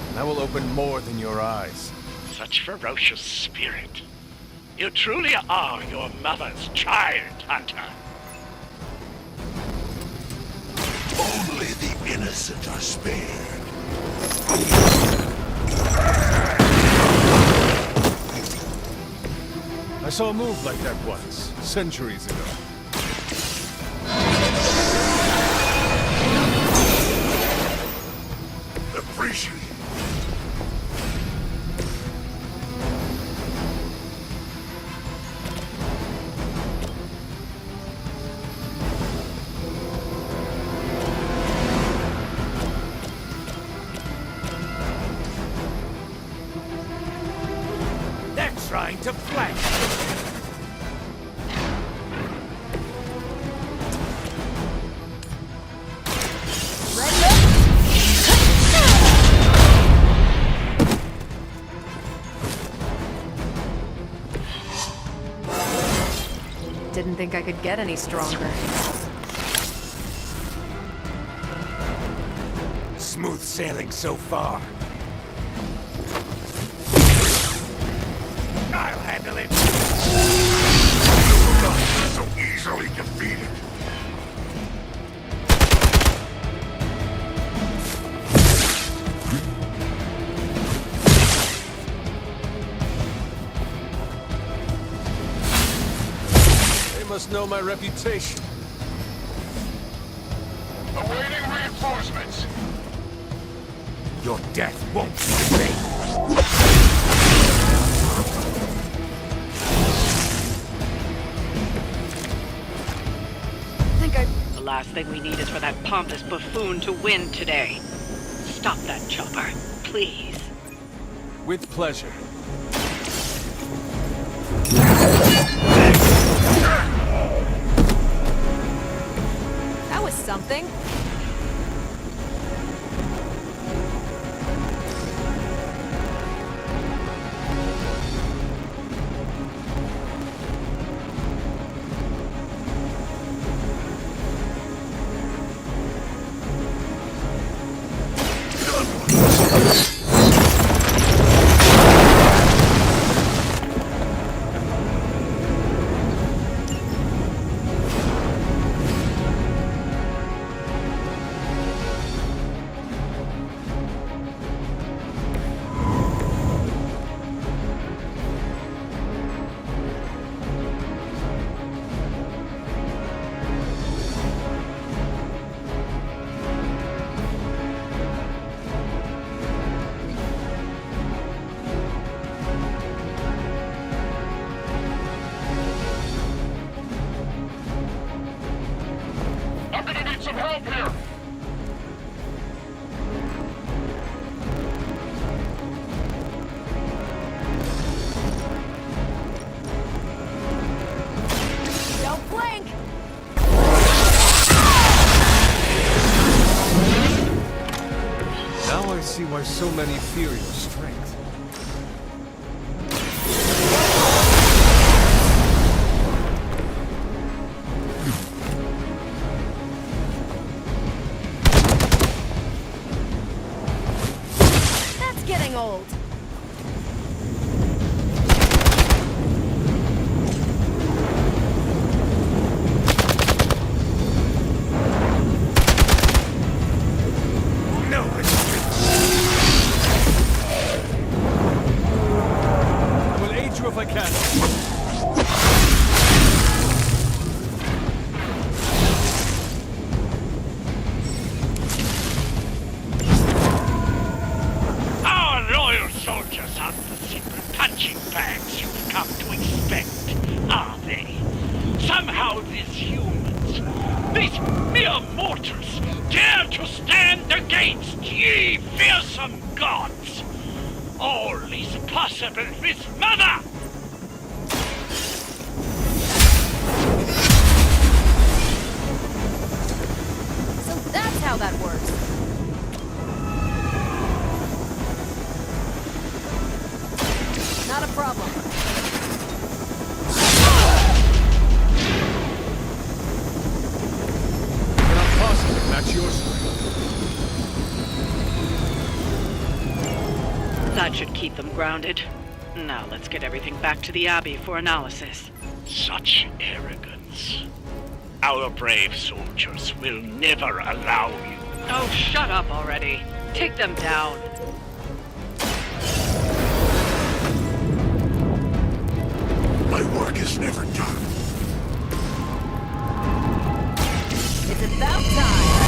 and I will open more than your eyes. Such ferocious spirit. You truly are your mother's child, Hunter. Only the innocent are spared. I saw a move like that once, centuries ago. Appreciate it. They're trying to flank! Didn't think I could get any stronger. Smooth sailing so far. I'll handle it. Not so easily defeated. They must know my reputation. Awaiting reinforcements. Your death won't be in vain. The last thing we need is for that pompous buffoon to win today. Stop that chopper, please. With pleasure. That was something. I'm gonna need some help here. Don't blink! Now I see why so many fear your strength. hold. I will aid you if I can. Our loyal soldiers aren't the simple punching bags you've come to expect, are they? Somehow these humans, these mere mortals, dare to stand against ye fearsome gods. All is possible with Mother! So that's how that works. Not a problem. Cannot possibly match your strength. That should keep them grounded. Now let's get everything back to the Abbey for analysis. Such arrogance. Our brave soldiers will never allow you. Oh, shut up already. Take them down. My work is never done. It's about time.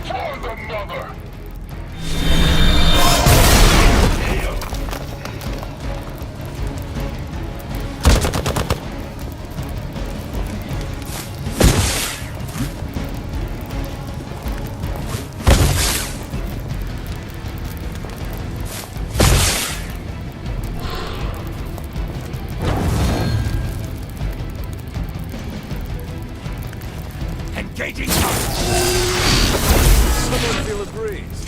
For the Mother! Engaging Someone feel a breeze.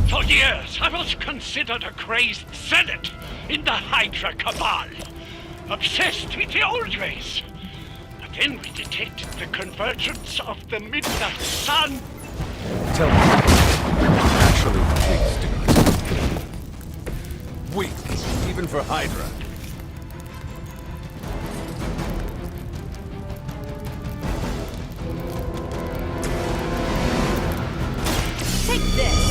For years, I was considered a crazed zealot in the Hydra Cabal, obsessed with the old ways. But then we detected the convergence of the midnight sun. Tell me. Naturally weak, even for Hydra. Take this.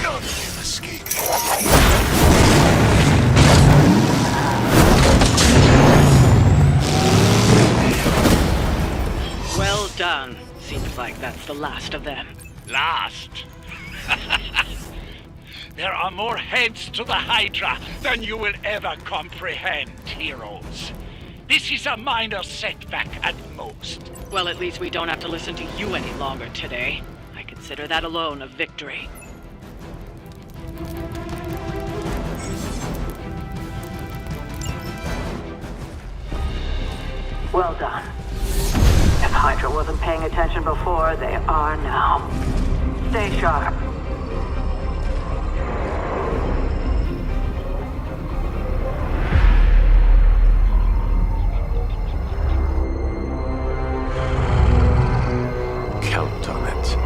None can escape. Well done. Seems like that's the last of them. Last. There are more heads to the Hydra than you will ever comprehend, heroes. This is a minor setback at most. Well, at least we don't have to listen to you any longer today. I consider that alone a victory. Well done. If Hydra wasn't paying attention before, they are now. Stay sharp. Count on it.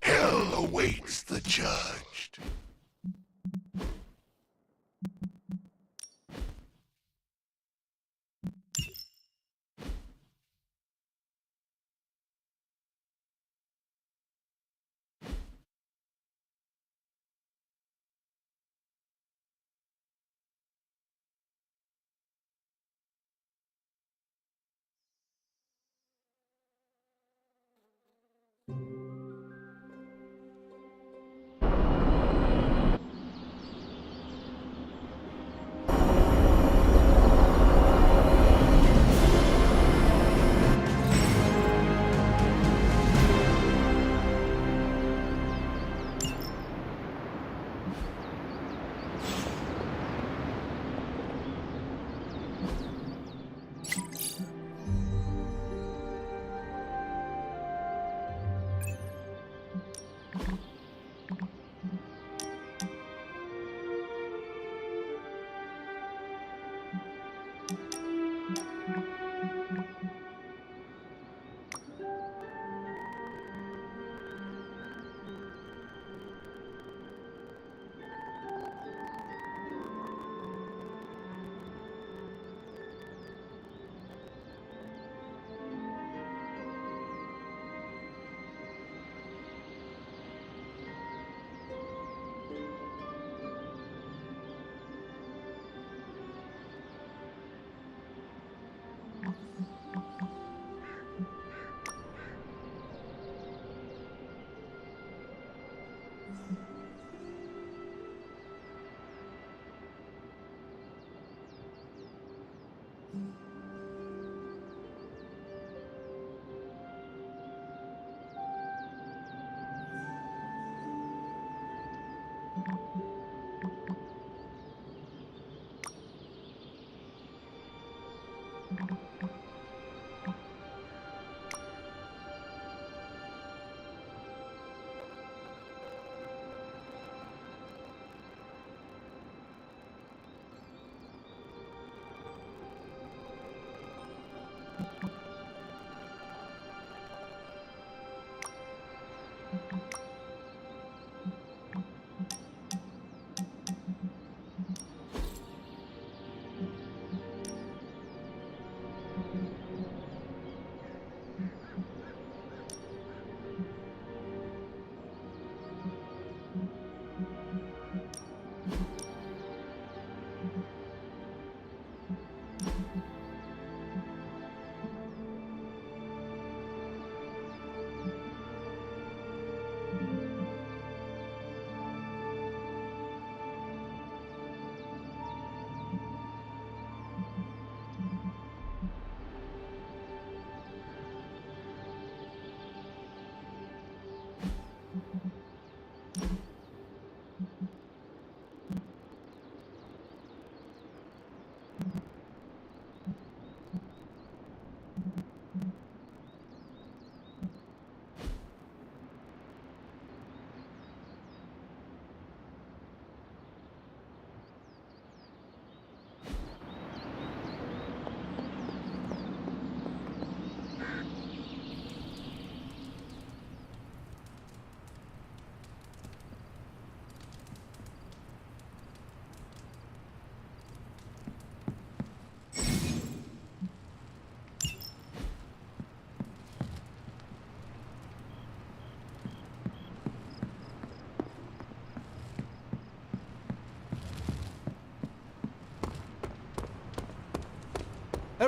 Hell awaits the judged.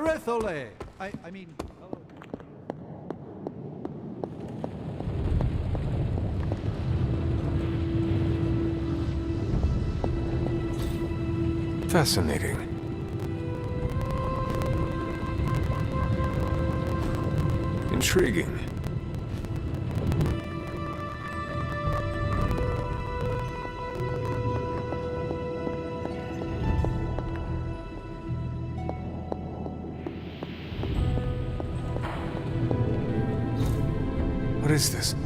Erethole! I mean... Fascinating. Intriguing. What is this?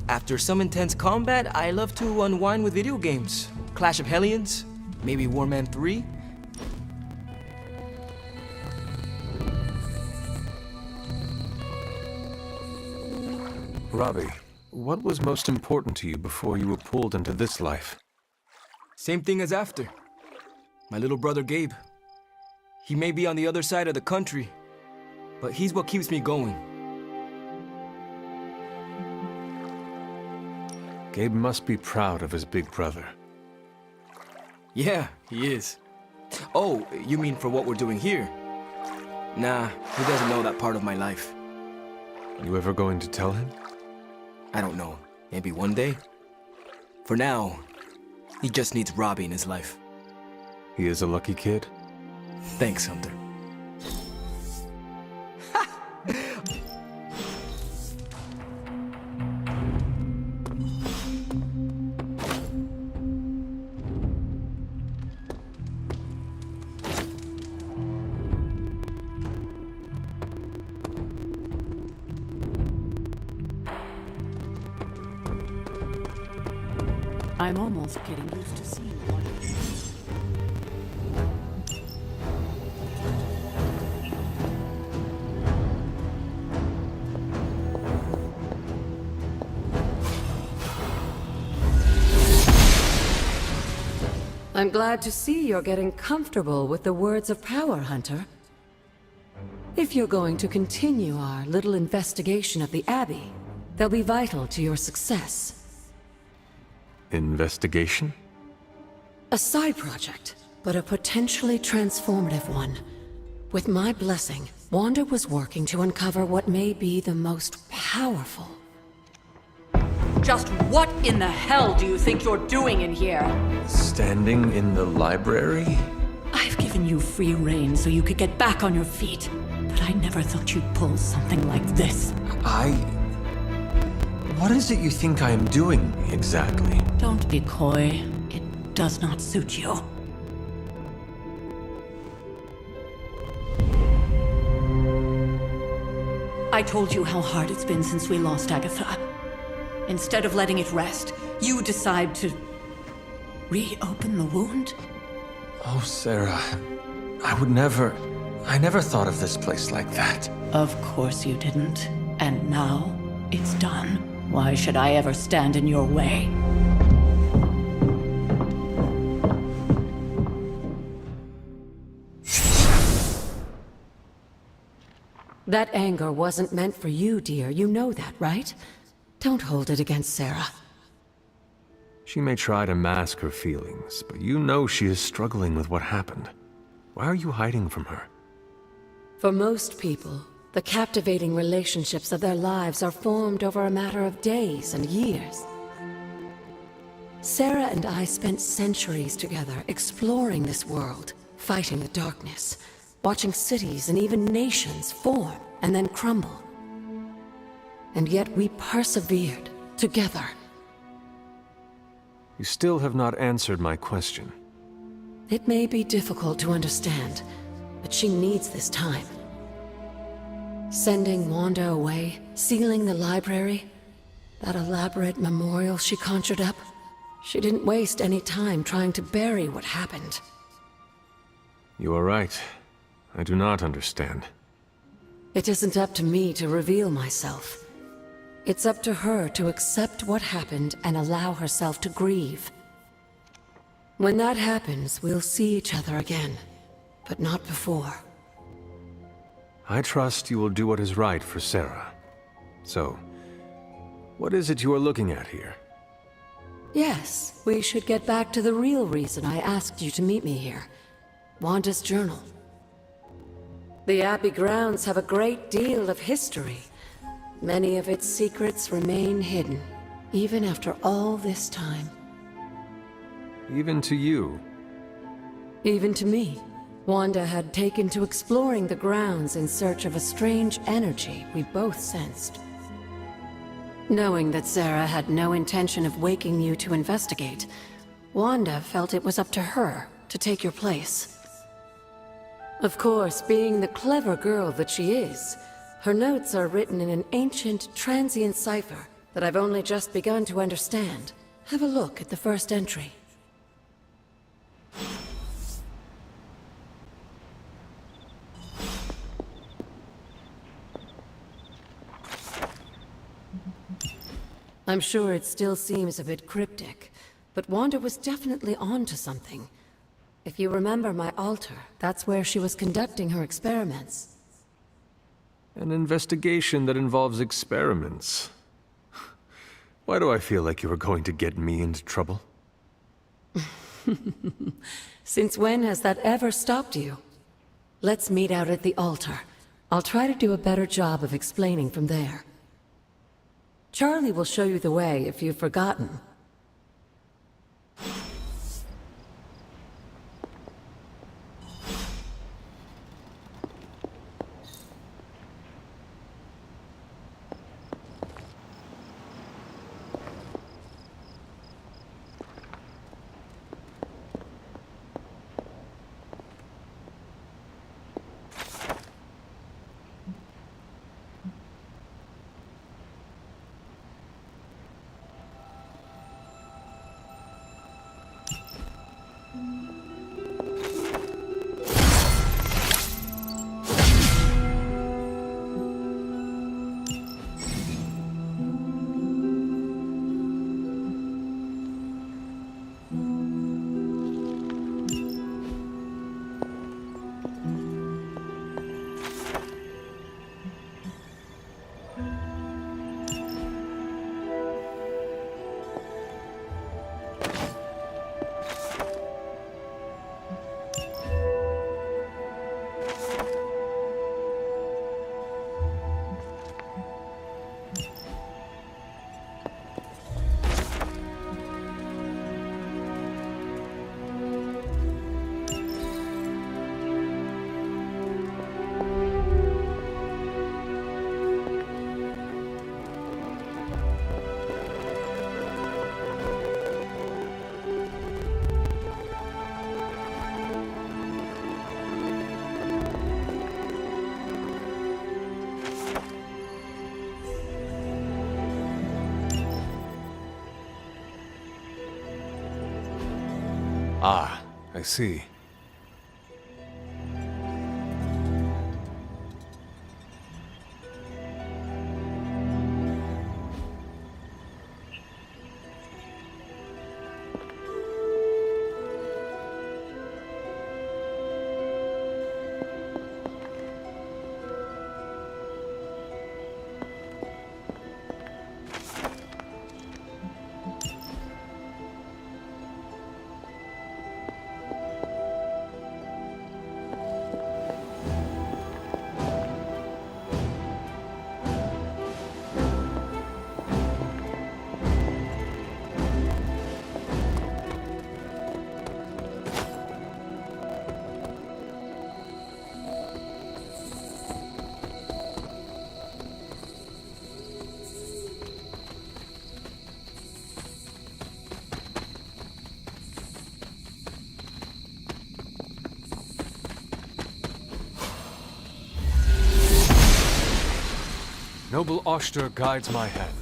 After some intense combat, I love to unwind with video games. Clash of Hellions, maybe Warman 3. Robbie, what was most important to you before you were pulled into this life? Same thing as after. My little brother Gabe. He may be on the other side of the country, but he's what keeps me going. Gabe must be proud of his big brother. Yeah, he is. Oh, you mean for what we're doing here? Nah, he doesn't know that part of my life. You ever going to tell him? I don't know. Maybe one day? For now, he just needs Robbie in his life. He is a lucky kid? Thanks, Hunter. I'm almost getting used to seeing one. I'm glad to see you're getting comfortable with the words of power, Hunter. If you're going to continue our little investigation of the Abbey, they'll be vital to your success. Investigation? A side project, but a potentially transformative one. With my blessing, Wanda was working to uncover what may be the most powerful. Just what in the hell do you think you're doing in here? Standing in the library? I've given you free rein so you could get back on your feet, but I never thought you'd pull something like this. What is it you think I am doing, exactly? Don't be coy. It does not suit you. I told you how hard it's been since we lost Agatha. Instead of letting it rest, you decide to reopen the wound? Oh, Sarah. I never thought of this place like that. Of course you didn't. And now, it's done. Why should I ever stand in your way? That anger wasn't meant for you, dear. You know that, right? Don't hold it against Sarah. She may try to mask her feelings, but you know she is struggling with what happened. Why are you hiding from her? For most people, the captivating relationships of their lives are formed over a matter of days and years. Sarah and I spent centuries together exploring this world, fighting the darkness, watching cities and even nations form and then crumble. And yet we persevered, together. You still have not answered my question. It may be difficult to understand, but she needs this time. Sending Wanda away, sealing the library, that elaborate memorial she conjured up, she didn't waste any time trying to bury what happened. You are right. I do not understand. It isn't up to me to reveal myself. It's up to her to accept what happened and allow herself to grieve. When that happens, we'll see each other again, but not before. I trust you will do what is right for Sarah. So, what is it you are looking at here? Yes, we should get back to the real reason I asked you to meet me here. Wanda's journal. The Abbey grounds have a great deal of history. Many of its secrets remain hidden, even after all this time. Even to you? Even to me. Wanda had taken to exploring the grounds in search of a strange energy we both sensed. Knowing that Sarah had no intention of waking you to investigate, Wanda felt it was up to her to take your place. Of course, being the clever girl that she is, her notes are written in an ancient, transient cipher that I've only just begun to understand. Have a look at the first entry. I'm sure it still seems a bit cryptic, but Wanda was definitely onto something. If you remember my altar, that's where she was conducting her experiments. An investigation that involves experiments. Why do I feel like you are going to get me into trouble? Since when has that ever stopped you? Let's meet out at the altar. I'll try to do a better job of explaining from there. Charlie will show you the way if you've forgotten. Ah, I see. Noble Oster guides my hand.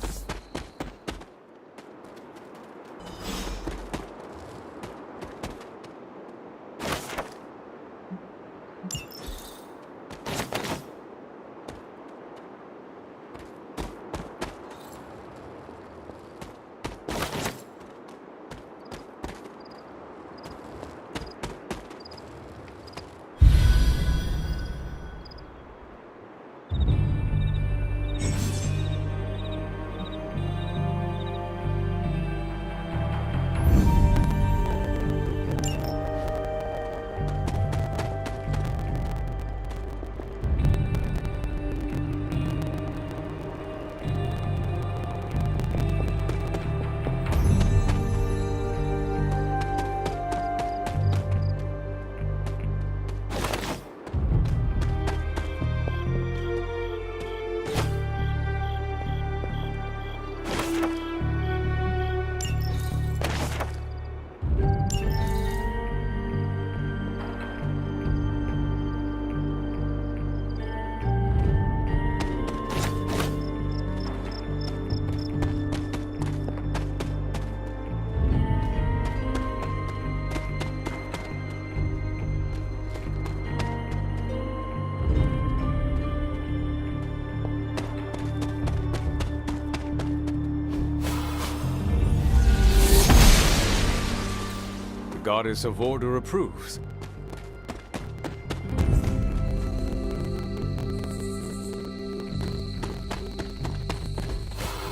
goddess of order approves.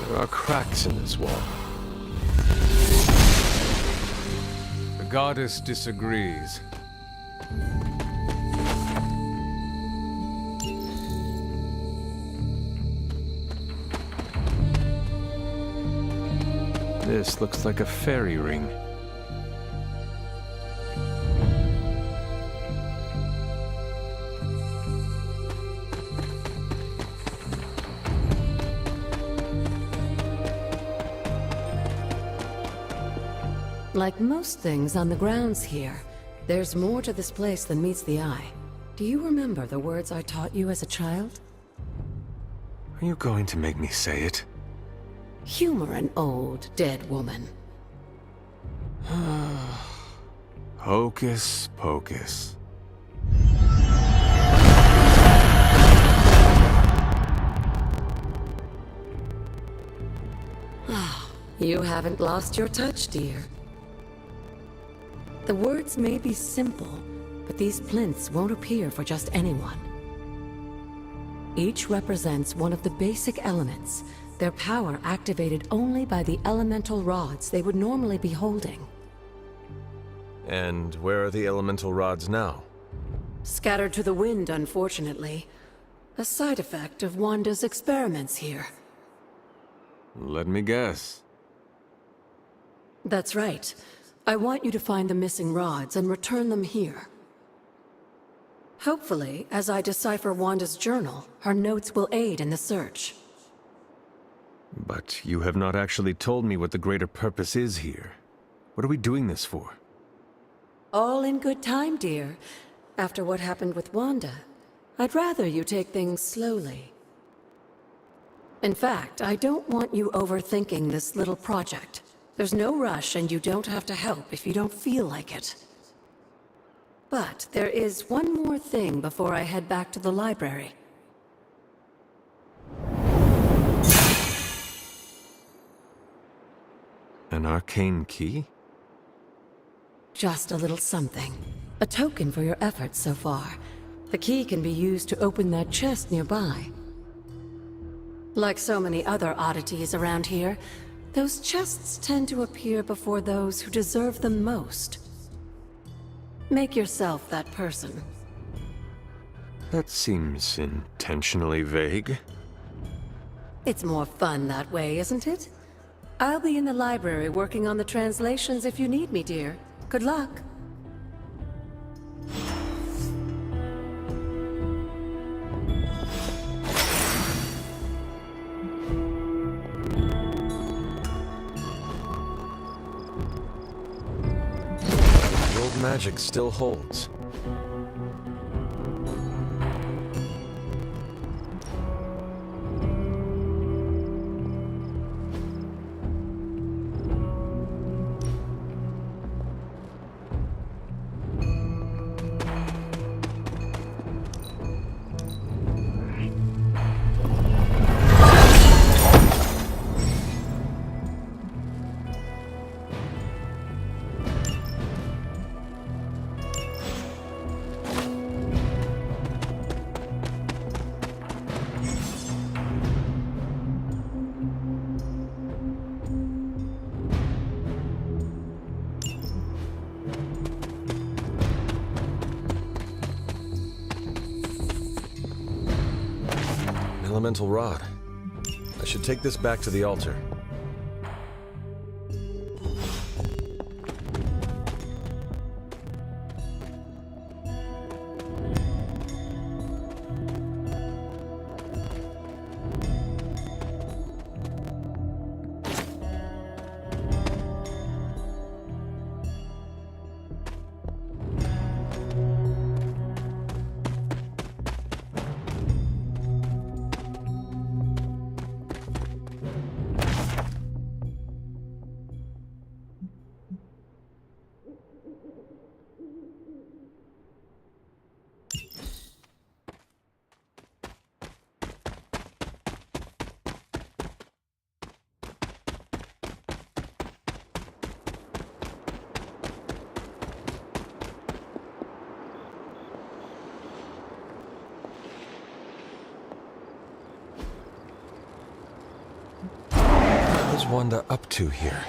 There are cracks in this wall. The goddess disagrees. This looks like a fairy ring. Like most things on the grounds here, there's more to this place than meets the eye. Do you remember the words I taught you as a child? Are you going to make me say it? Humor an old, dead woman. Hocus pocus. You haven't lost your touch, dear. The words may be simple, but these plinths won't appear for just anyone. Each represents one of the basic elements, their power activated only by the elemental rods they would normally be holding. And where are the elemental rods now? Scattered to the wind, unfortunately. A side effect of Wanda's experiments here. Let me guess. That's right. I want you to find the missing rods and return them here. Hopefully, as I decipher Wanda's journal, her notes will aid in the search. But you have not actually told me what the greater purpose is here. What are we doing this for? All in good time, dear. After what happened with Wanda, I'd rather you take things slowly. In fact, I don't want you overthinking this little project. There's no rush, and you don't have to help if you don't feel like it. But there is one more thing before I head back to the library. An arcane key? Just a little something. A token for your efforts so far. The key can be used to open that chest nearby. Like so many other oddities around here, those chests tend to appear before those who deserve them most. Make yourself that person. That seems intentionally vague. It's more fun that way, isn't it? I'll be in the library working on the translations if you need me, dear. Good luck. Magic still holds. Elemental rod. I should take this back to the altar. Wanda up to here?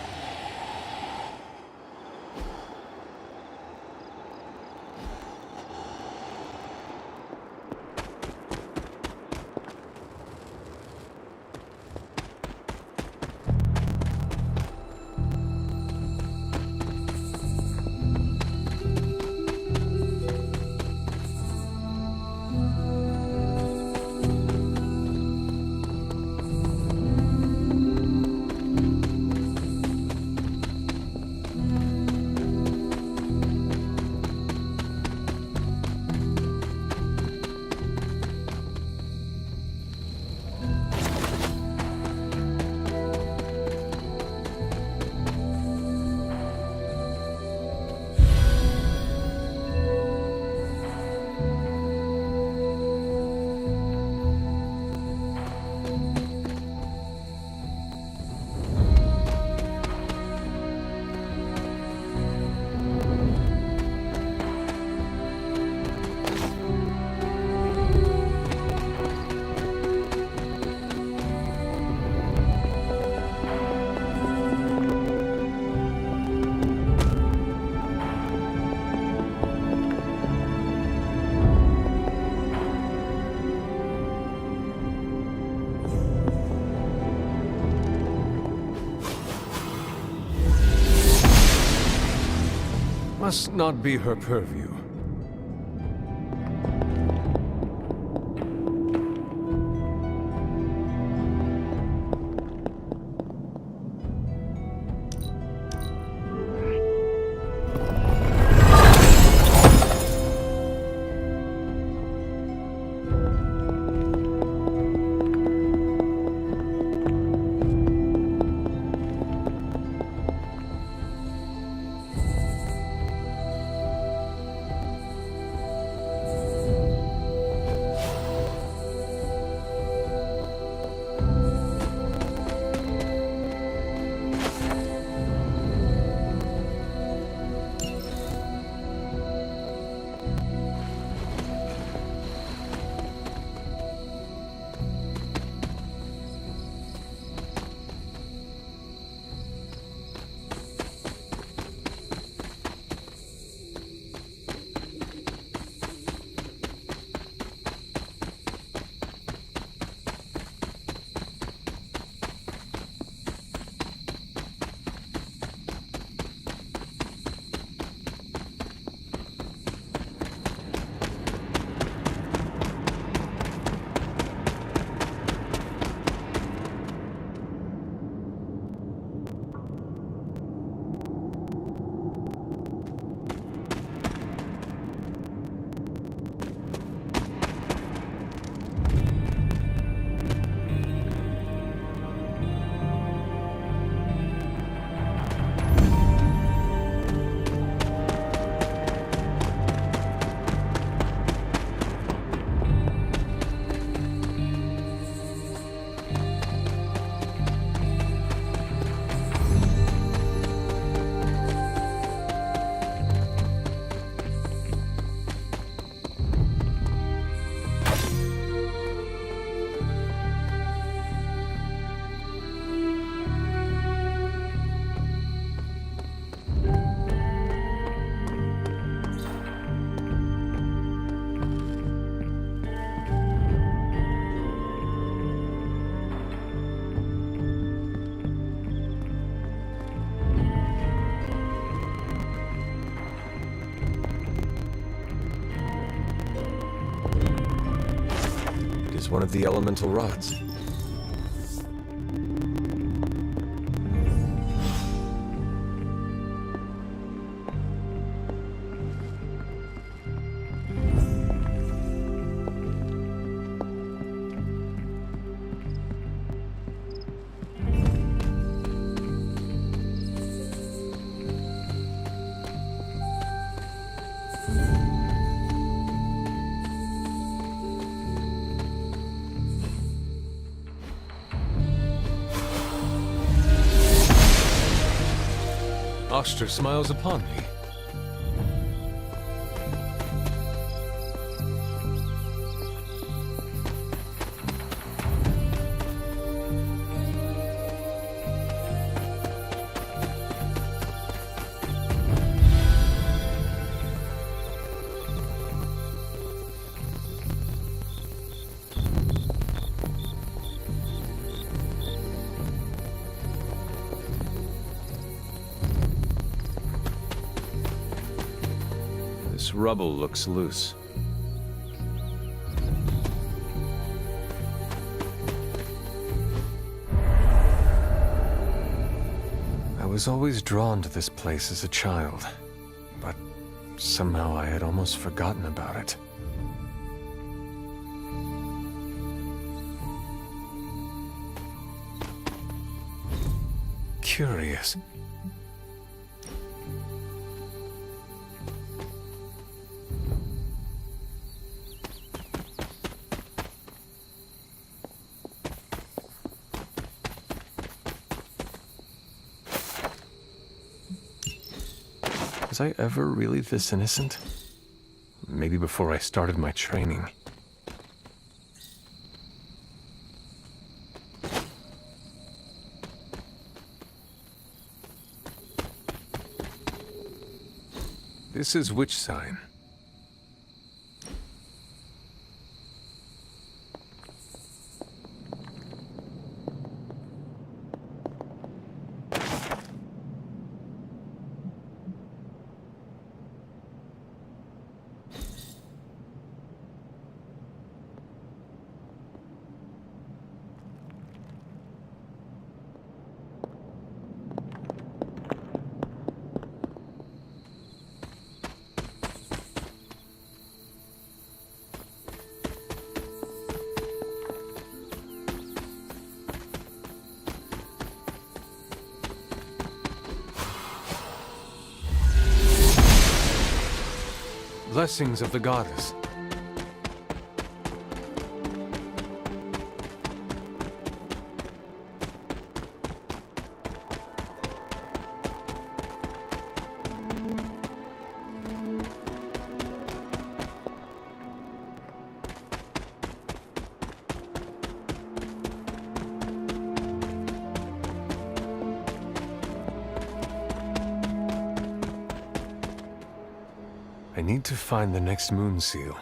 Must not be her purview. One of the elemental rods. Oster smiles upon me. This rubble looks loose. I was always drawn to this place as a child, but somehow I had almost forgotten about it. Curious. Was I ever really this innocent? Maybe before I started my training. This is which sign? Blessings of the goddess. I need to find the next moon seal.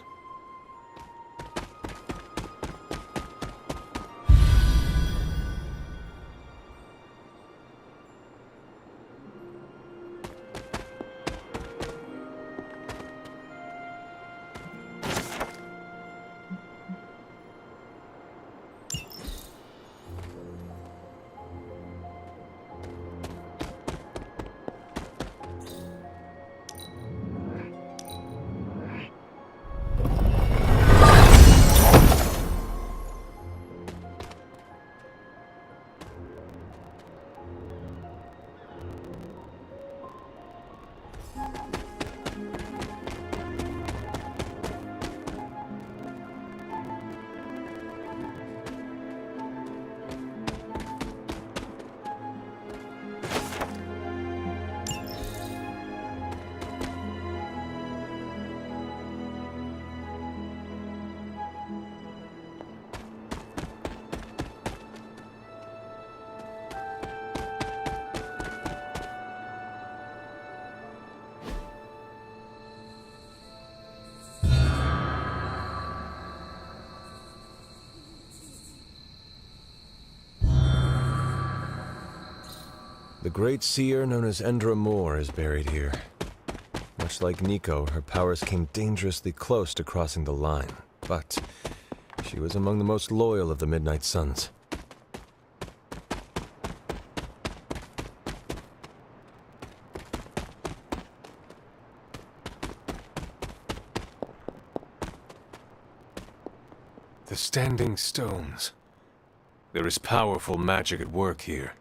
The great seer known as Endra Moore is buried here. Much like Nico, her powers came dangerously close to crossing the line, but she was among the most loyal of the Midnight Suns. The Standing Stones. There is powerful magic at work here.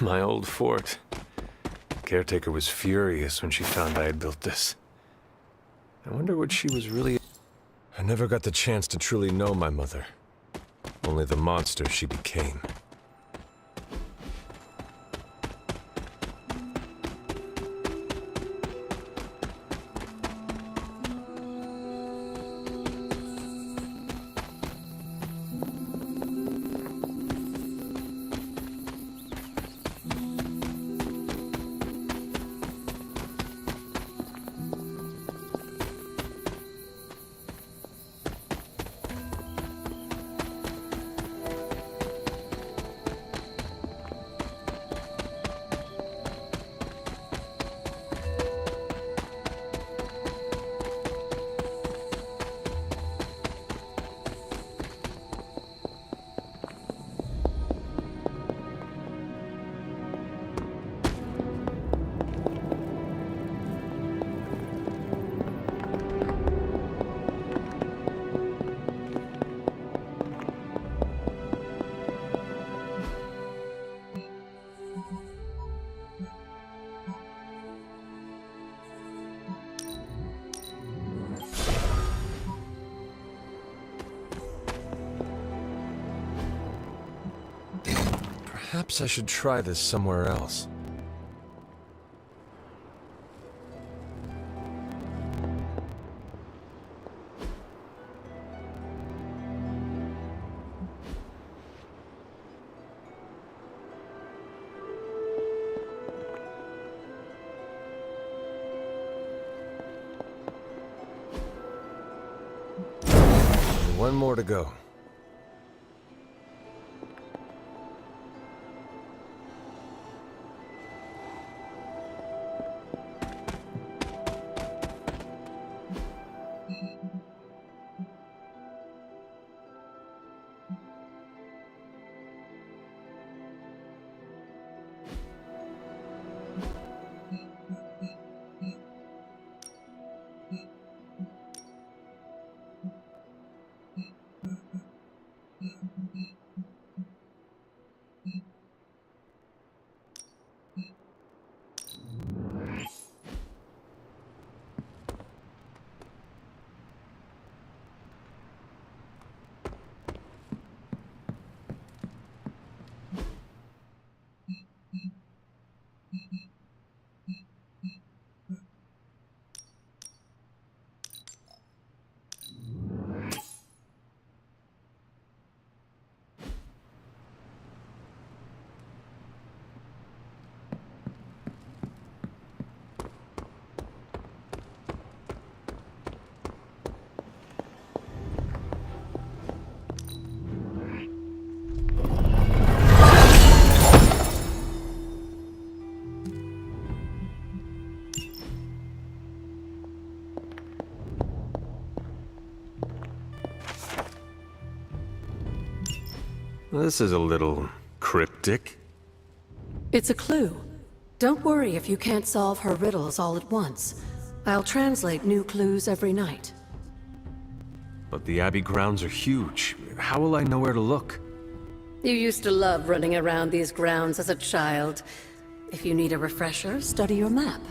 My old fort. The caretaker was furious when she found I had built this. I wonder what she was really... I never got the chance to truly know my mother. Only the monster she became. Perhaps I should try this somewhere else. Only one more to go. This is a little cryptic. It's a clue. Don't worry if you can't solve her riddles all at once. I'll translate new clues every night. But the Abbey grounds are huge. How will I know where to look? You used to love running around these grounds as a child. If you need a refresher, study your map.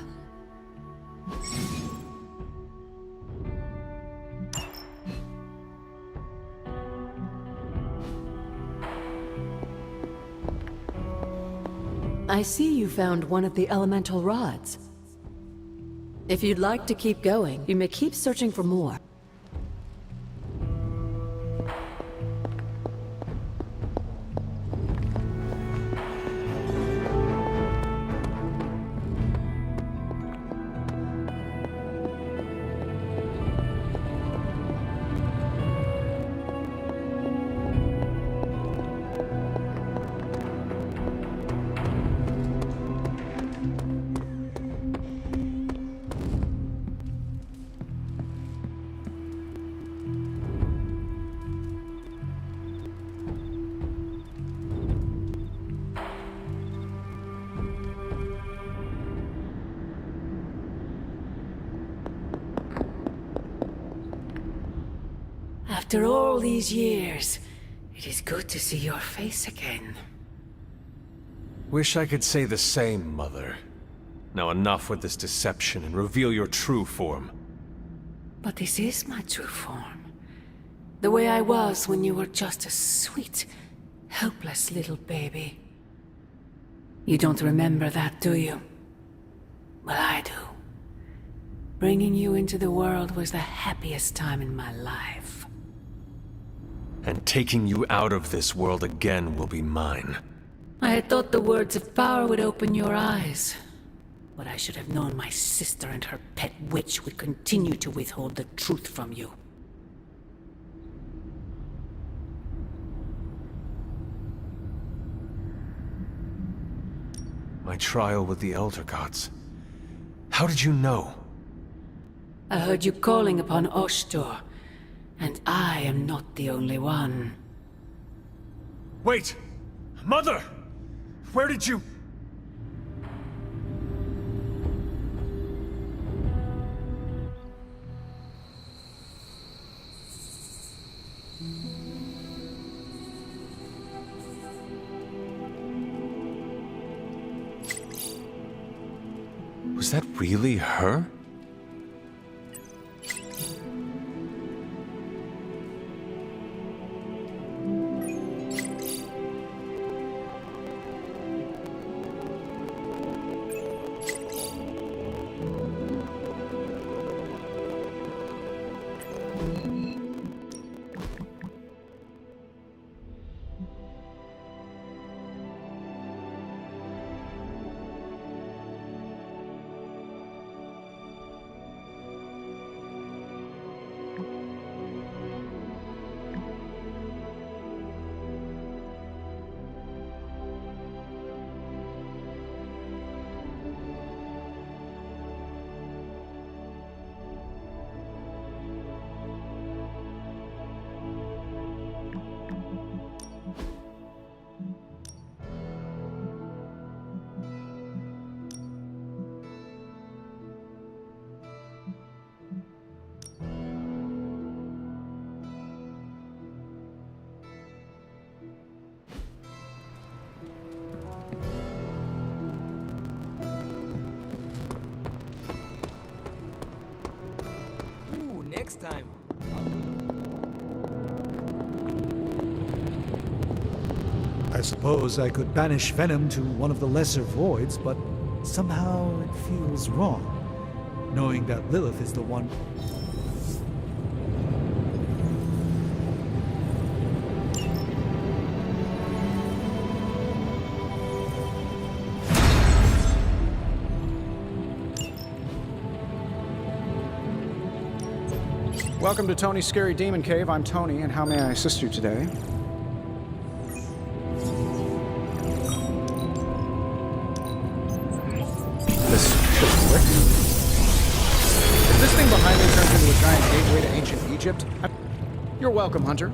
I see you found one of the elemental rods. If you'd like to keep going, you may keep searching for more. After all these years, it is good to see your face again. Wish I could say the same, Mother. Now enough with this deception and reveal your true form. But this is my true form. The way I was when you were just a sweet, helpless little baby. You don't remember that, do you? Well, I do. Bringing you into the world was the happiest time in my life. And taking you out of this world again will be mine. I had thought the words of power would open your eyes. But I should have known my sister and her pet witch would continue to withhold the truth from you. My trial with the Elder Gods. How did you know? I heard you calling upon Oshtur, and I am not the only one. Wait! Mother! Where did you... Was that really her? next time. I suppose I could banish venom to one of the lesser voids, but somehow it feels wrong, knowing that Lilith is the one. Welcome to Tony's Scary Demon Cave. I'm Tony, and how may I assist you today? This should have worked. If this thing behind me turns into a giant gateway to ancient Egypt, you're welcome, Hunter.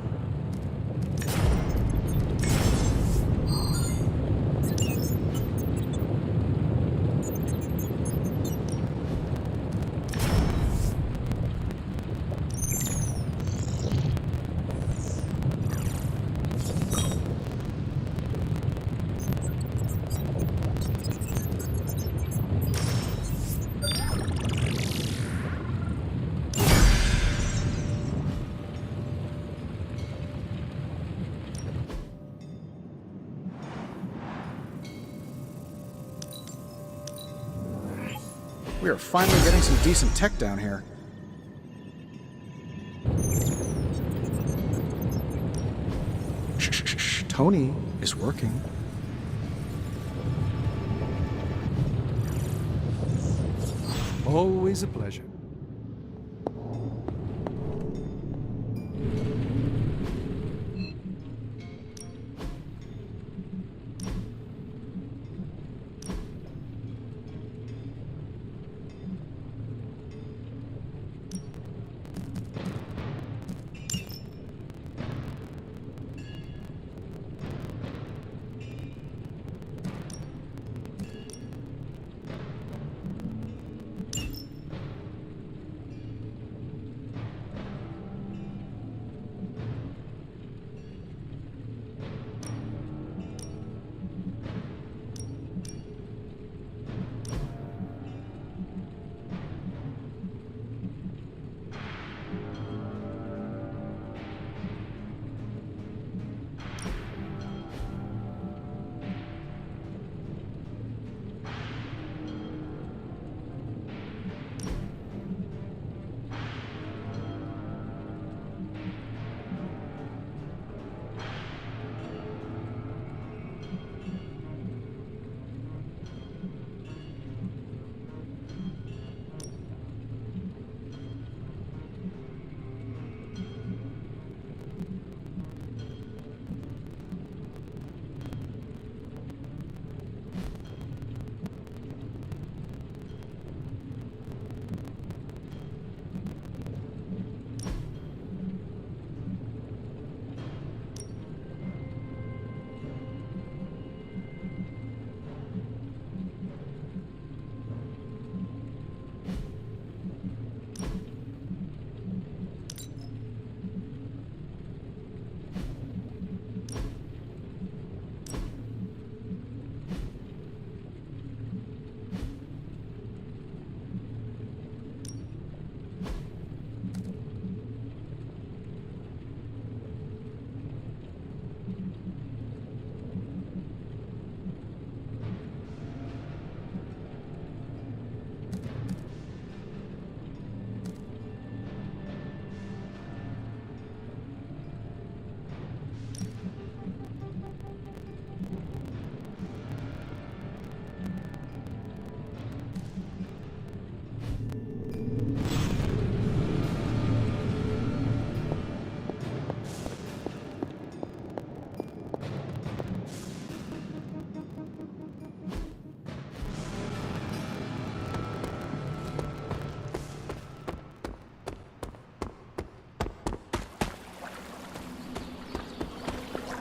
We are finally getting some decent tech down here. Shh. Tony is working. Always a pleasure.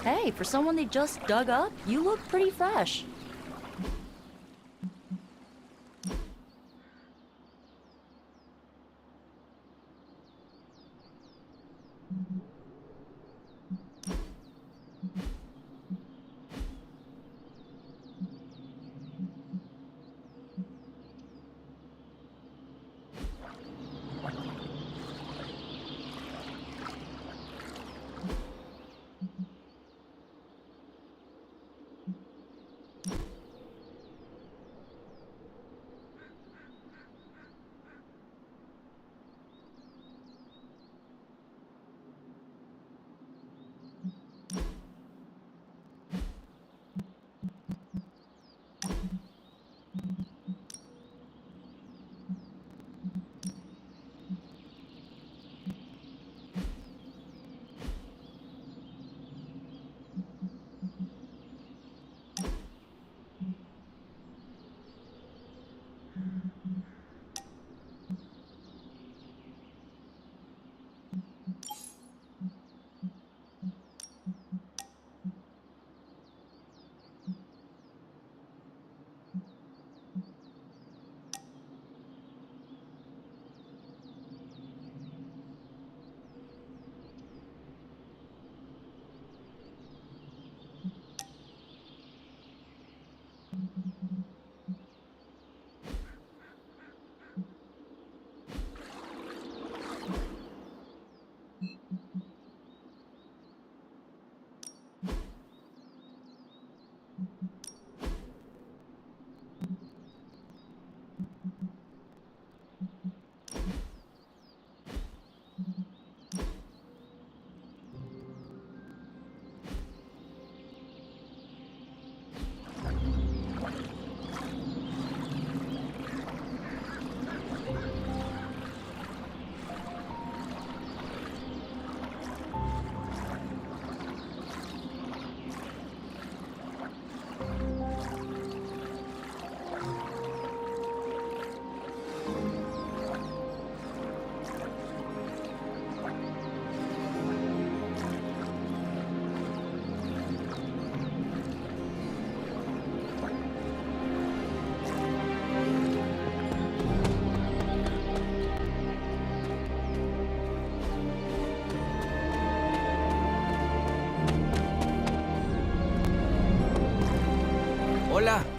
Hey, for someone they just dug up, you look pretty fresh. Hola.